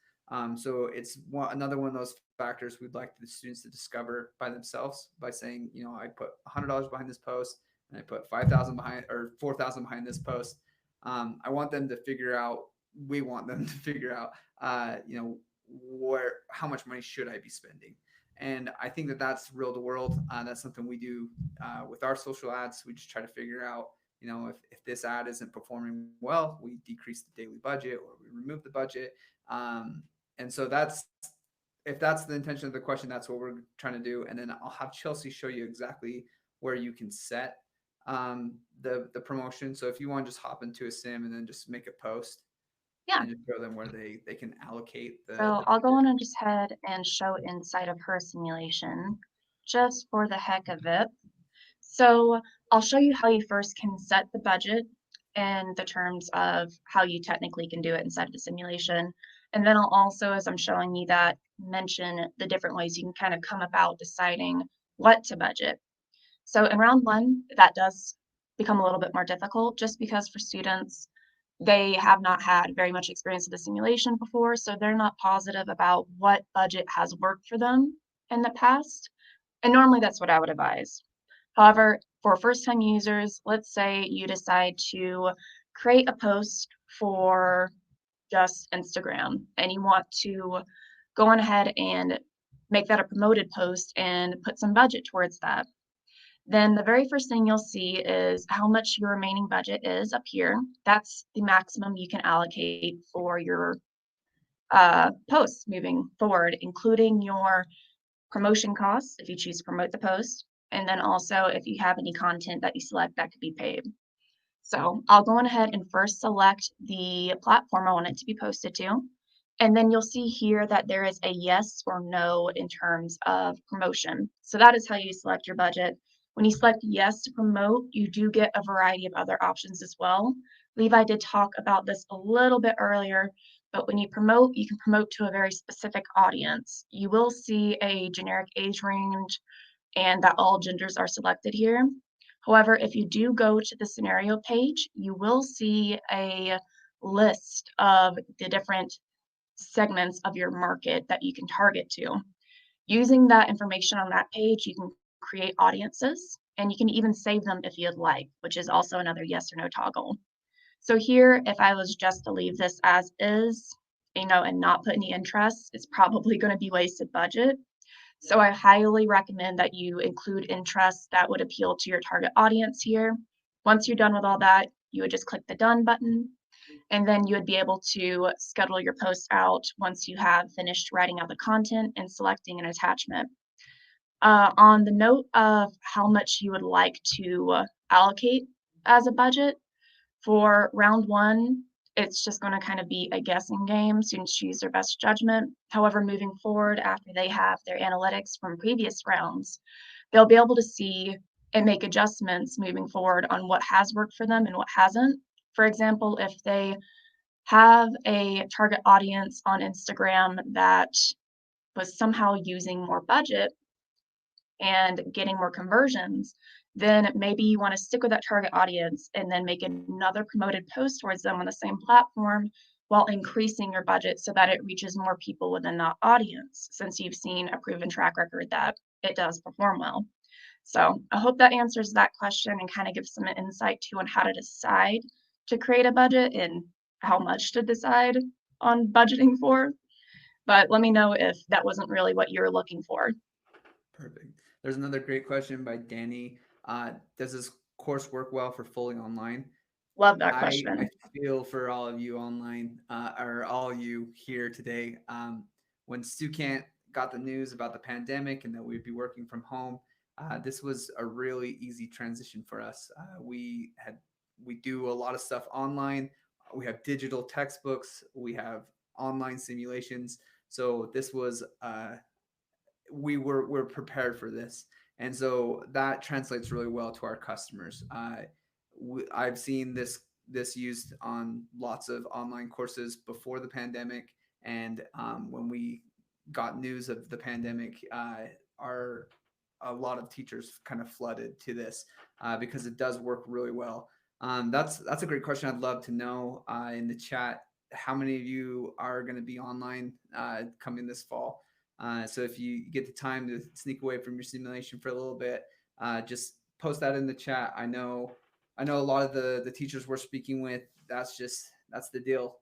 So it's another one of those factors we'd like the students to discover by themselves by saying, you know, I put $100 behind this post and I put 5,000 behind or 4,000 behind this post. I want them to figure out. We want them to figure out, you know, how much money should I be spending? And I think that that's real to world. That's something we do with our social ads. We just try to figure out, you know, if this ad isn't performing well, we decrease the daily budget or we remove the budget. And so if that's the intention of the question, that's what we're trying to do. And then I'll have Chelsea show you exactly where you can set the promotion. So if you want to just hop into a sim and then just make a post Yeah. and just show them where they can allocate So I'll go on and just head and show inside of her simulation just for the heck of it. So I'll show you how you first can set the budget in the terms of how you technically can do it inside of the simulation. And then I'll also, as I'm showing you that, mention the different ways you can kind of come about deciding what to budget. So in round one, that does become a little bit more difficult just because for students, they have not had very much experience with the simulation before, so they're not positive about what budget has worked for them in the past. And normally that's what I would advise. However, for first-time users, let's say you decide to create a post for just Instagram and you want to go on ahead and make that a promoted post and put some budget towards that. Then the very first thing you'll see is how much your remaining budget is up here. That's the maximum you can allocate for your posts moving forward, including your promotion costs if you choose to promote the post, And then also if you have any content that you select that could be paid. So I'll go on ahead and first select the platform I want it to be posted to. And then you'll see here that there is a yes or no in terms of promotion. So that is how you select your budget. When you select yes to promote, you do get a variety of other options as well. Levi did talk about this a little bit earlier, but when you promote, you can promote to a very specific audience. You will see a generic age range and that all genders are selected here. However, if you do go to the scenario page, you will see a list of the different segments of your market that you can target to. Using that information on that page, you can create audiences and you can even save them if you'd like, which is also another yes or no toggle. So here, if I was just to leave this as is, and not put any interest, it's probably going to be wasted budget. So I highly recommend that you include interests that would appeal to your target audience here. Once you're done with all that, you would just click the done button, and then you would be able to schedule your post out once you have finished writing out the content and selecting an attachment. On the note of how much you would like to allocate as a budget, for round one, it's just going to kind of be a guessing game. Students use their best judgment. However, moving forward after they have their analytics from previous rounds, they'll be able to see and make adjustments moving forward on what has worked for them and what hasn't. For example, if they have a target audience on Instagram that was somehow using more budget and getting more conversions, then maybe you want to stick with that target audience and then make another promoted post towards them on the same platform while increasing your budget so that it reaches more people within that audience, since you've seen a proven track record that it does perform well. So I hope that answers that question and kind of gives some insight to on how to decide to create a budget and how much to decide on budgeting for. But let me know if that wasn't really what you were looking for. Perfect. There's another great question by Danny. Does this course work well for fully online? Love that I question. feel for all of you online, or all of you here today. When Stucant got the news about the pandemic and that we'd be working from home, this was a really easy transition for us. We do a lot of stuff online. We have digital textbooks. We have online simulations. So this was we're prepared for this, and so that translates really well to our customers. I've seen this used on lots of online courses before the pandemic, and when we got news of the pandemic, our a lot of teachers kind of flooded to this because it does work really well. That's a great question. I'd love to know in the chat how many of you are going to be online coming this fall. So if you get the time to sneak away from your simulation for a little bit, just post that in the chat. I know a lot of the teachers we're speaking with. That's the deal.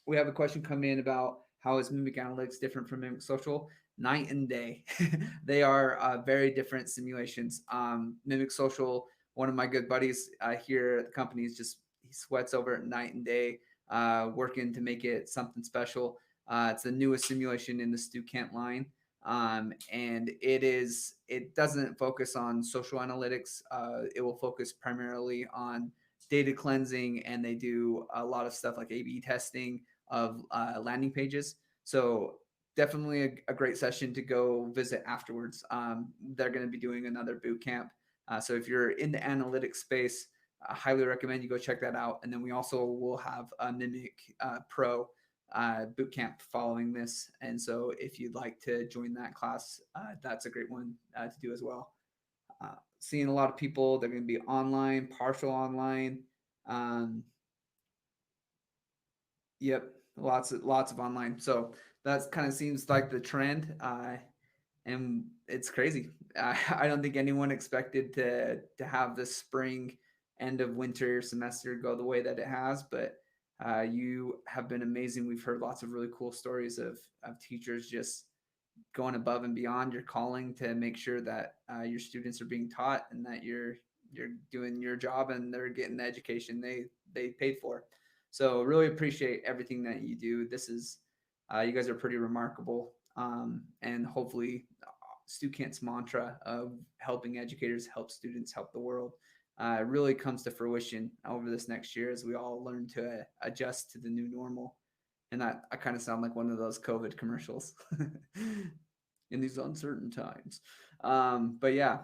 We have a question come in about how is Mimic Analytics different from Mimic Social? Night and day. They are very different simulations. Mimic Social, one of my good buddies here at the company, is just he sweats over it night and day, working to make it something special. It's the newest simulation in the Stucant line. And it doesn't focus on social analytics. It will focus primarily on data cleansing, and they do a lot of stuff like A/B testing of landing pages. So definitely a great session to go visit afterwards. They're going to be doing another boot camp. So if you're in the analytics space, I highly recommend you go check that out. And then we also will have a Mimic Pro bootcamp following this. And so if you'd like to join that class, that's a great one to do as well. Seeing a lot of people, they're going to be online, partial online. Yep, lots of online. So that kind of seems like the trend, and it's crazy. I don't think anyone expected to have this spring end of winter semester go the way that it has, but you have been amazing. We've heard lots of really cool stories of teachers just going above and beyond your calling to make sure that your students are being taught and that you're doing your job and they're getting the education they paid for. So really appreciate everything that you do. This is you guys are pretty remarkable, and hopefully Bootcamp's mantra of helping educators help students help the world really comes to fruition over this next year as we all learn to adjust to the new normal. And I kind of sound like one of those COVID commercials in these uncertain times. But yeah,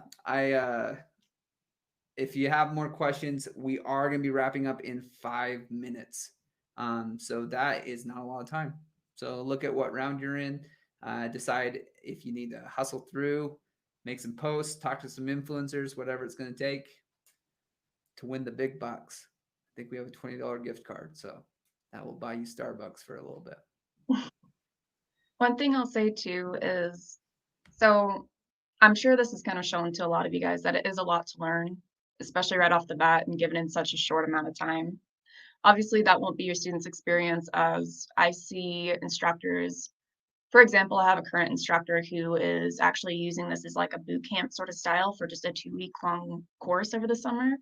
if you have more questions, we are going to be wrapping up in 5 minutes. So that is not a lot of time. So look at what round you're in, decide if you need to hustle through, make some posts, talk to some influencers, whatever it's going to take to win the big bucks. I think we have a $20 gift card, so that will buy you Starbucks for a little bit. One thing I'll say too is, so I'm sure this is kind of shown to a lot of you guys that it is a lot to learn, especially right off the bat and given in such a short amount of time. Obviously, that won't be your student's experience, as I see instructors. For example, I have a current instructor who is actually using this as like a boot camp sort of style for just a 2-week long course over the summer.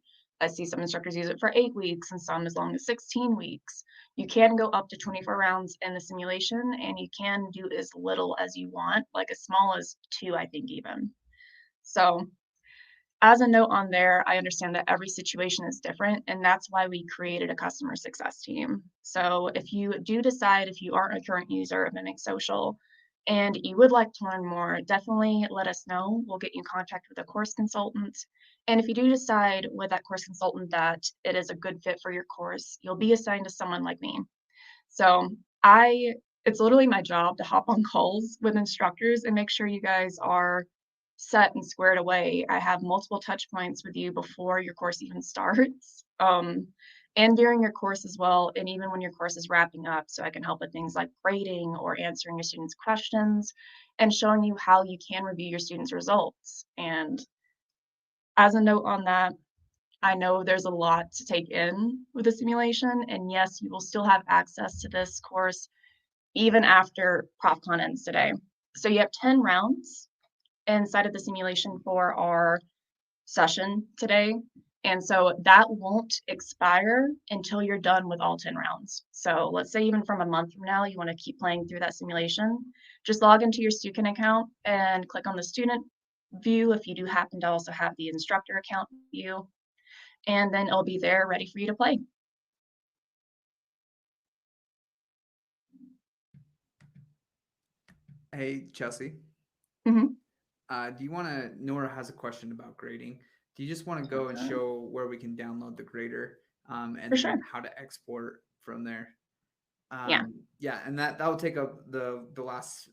I see some instructors use it for 8 weeks and some as long as 16 weeks. You can go up to 24 rounds in the simulation, and you can do as little as you want, like as small as 2, I think even. So as a note on there, I understand that every situation is different, and that's why we created a customer success team. So if you do decide, if you aren't a current user of Mimic Social and you would like to learn more, definitely let us know. We'll get you in contact with a course consultant. And if you do decide with that course consultant that it is a good fit for your course, you'll be assigned to someone like me. So it's literally my job to hop on calls with instructors and make sure you guys are set and squared away. I have multiple touch points with you before your course even starts, and during your course as well, and even when your course is wrapping up. So I can help with things like grading or answering your students' questions and showing you how you can review your students' results. And as a note on that, I know there's a lot to take in with the simulation, and yes, you will still have access to this course even after ProfCon ends today. So you have 10 rounds inside of the simulation for our session today. And so that won't expire until you're done with all 10 rounds. So let's say even from a month from now, you want to keep playing through that simulation, just log into your Stukin account and click on the student view if you do happen to also have the instructor account view, and then it'll be there ready for you to play. Hey, Chelsea. Mhm. Do you want to? Nora has a question about grading. Do you just want to go and show where we can download the grader, and For then sure. how to export from there? Yeah. Yeah, and that will take up the last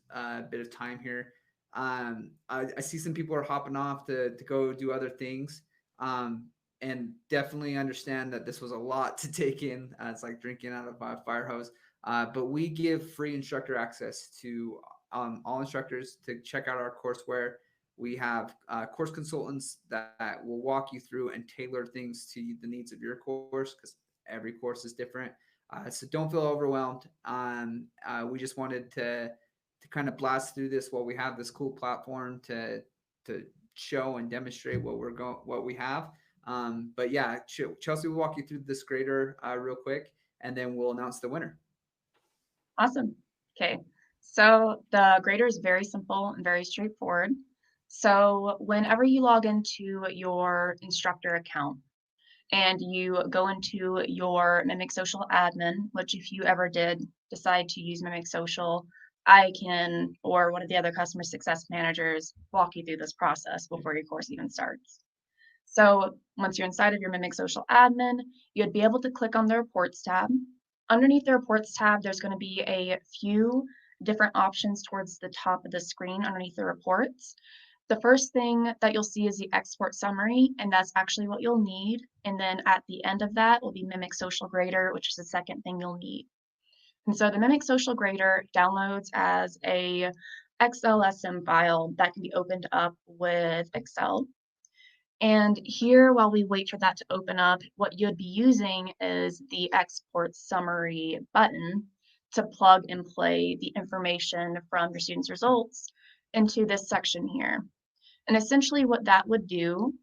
bit of time here. I see some people are hopping off to go do other things, and definitely understand that this was a lot to take in. It's like drinking out of a fire hose. But we give free instructor access to all instructors to check out our courseware. We have course consultants that will walk you through and tailor things to the needs of your course, because every course is different. So don't feel overwhelmed. We just wanted to kind of blast through this while we have this cool platform to show and demonstrate what we have. But yeah, Chelsea will walk you through this grader real quick, and then we'll announce the winner. Awesome. Okay. So the grader is very simple and very straightforward. So whenever you log into your instructor account and you go into your Mimic Social admin, which if you ever did decide to use Mimic Social, I can, or one of the other customer success managers, walk you through this process before your course even starts. So once you're inside of your Mimic Social admin, you'd be able to click on the reports tab. Underneath the reports tab, there's going to be a few different options towards the top of the screen underneath the reports. The first thing that you'll see is the export summary, and that's actually what you'll need. And then at the end of that will be Mimic Social Grader, which is the second thing you'll need. And so the Mimic Social Grader downloads as a XLSM file that can be opened up with Excel. And here, while we wait for that to open up, what you'd be using is the export summary button to plug and play the information from your students' results into this section here. And essentially what that would do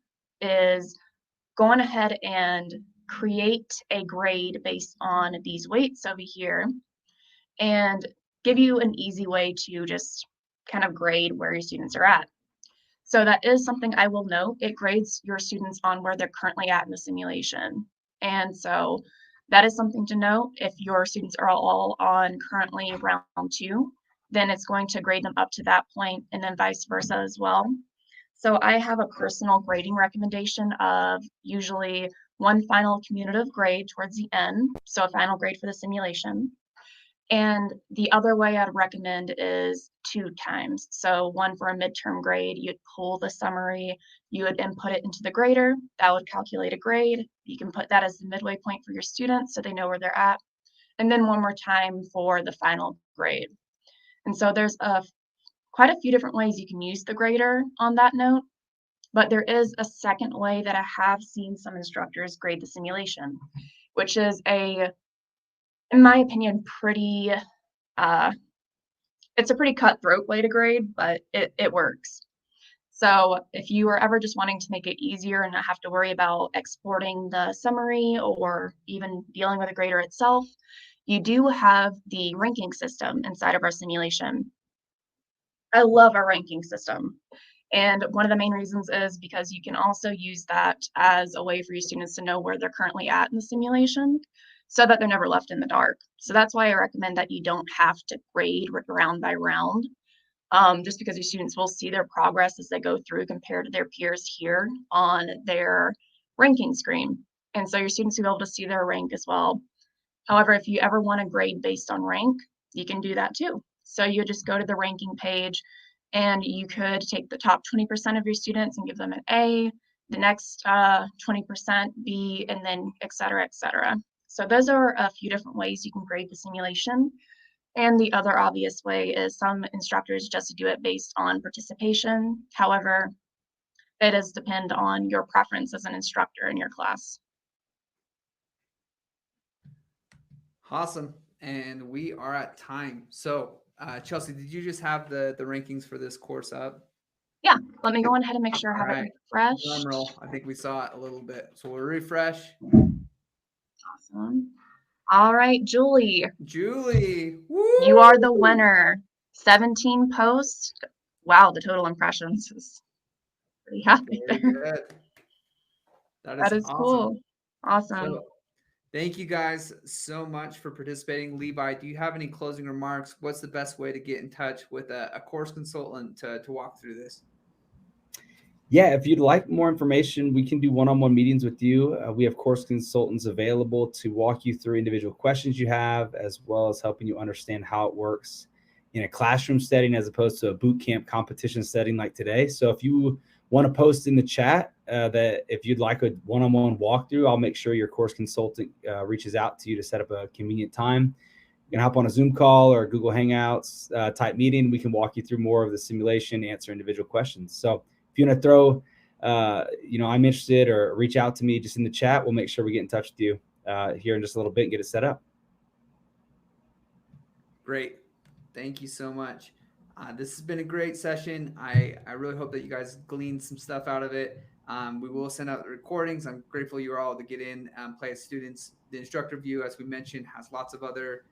is go on ahead and create a grade based on these weights over here and give you an easy way to just kind of grade where your students are at. So that is something I will note. It grades your students on where they're currently at in the simulation. And so that is something to note. If your students are all on currently round 2, then it's going to grade them up to that point and then vice versa as well. So I have a personal grading recommendation of usually one final cumulative grade towards the end, so a final grade for the simulation. And the other way I'd recommend is 2 times. So one for a midterm grade, you'd pull the summary, you would input it into the grader, that would calculate a grade. You can put that as the midway point for your students so they know where they're at. And then one more time for the final grade. And so there's quite a few different ways you can use the grader on that note, but there is a second way that I have seen some instructors grade the simulation, which is in my opinion, it's a pretty cutthroat way to grade, but it works. So if you are ever just wanting to make it easier and not have to worry about exporting the summary or even dealing with a grader itself, you do have the ranking system inside of our simulation. I love our ranking system. And one of the main reasons is because you can also use that as a way for your students to know where they're currently at in the simulation so that they're never left in the dark. So that's why I recommend that you don't have to grade round by round, just because your students will see their progress as they go through compared to their peers here on their ranking screen. And so your students will be able to see their rank as well. However, if you ever want to grade based on rank, you can do that too. So you just go to the ranking page and you could take the top 20% of your students and give them an A, the next 20% B, and then et cetera, et cetera. So those are a few different ways you can grade the simulation. And the other obvious way is some instructors just do it based on participation. However, it does depend on your preference as an instructor in your class. Awesome. And we are at time. So, Chelsea, did you just have the rankings for this course up? Yeah, let me go ahead and make sure I have it refreshed. Drum roll. I think we saw it a little bit. So we'll refresh. Awesome. All right, Julie. Julie. Woo! You are the winner. 17 posts. Wow, the total impressions is pretty happy there. Good. That is awesome. Cool. Awesome. So, thank you guys so much for participating. Levi, do you have any closing remarks? What's the best way to get in touch with a course consultant to walk through this? Yeah, if you'd like more information, we can do one-on-one meetings with you. We have course consultants available to walk you through individual questions you have, as well as helping you understand how it works in a classroom setting as opposed to a boot camp competition setting like today. So if you want to post in the chat that if you'd like a one-on-one walkthrough, I'll make sure your course consultant reaches out to you to set up a convenient time. You can hop on a Zoom call or a Google Hangouts type meeting. We can walk you through more of the simulation, answer individual questions. So if you want to throw, I'm interested, or reach out to me just in the chat, we'll make sure we get in touch with you here in just a little bit and get it set up. Great. Thank you so much. This has been a great session. I really hope that you guys gleaned some stuff out of it. We will send out the recordings. I'm grateful you were all to get in, play as students. The instructor view, as we mentioned, has lots of other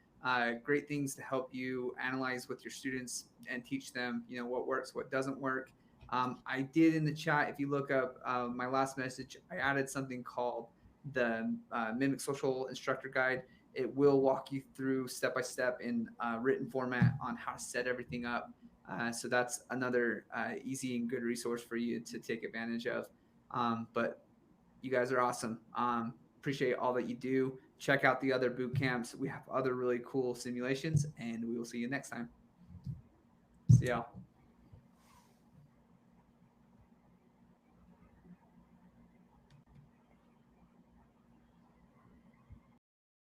great things to help you analyze with your students and teach them, what works, what doesn't work. I did in the chat, if you look up my last message, I added something called the Mimic Social Instructor Guide. It will walk you through step-by-step in written format on how to set everything up. So that's another easy and good resource for you to take advantage of. But you guys are awesome. Appreciate all that you do. Check out the other boot camps. We have other really cool simulations, and we will see you next time. See y'all.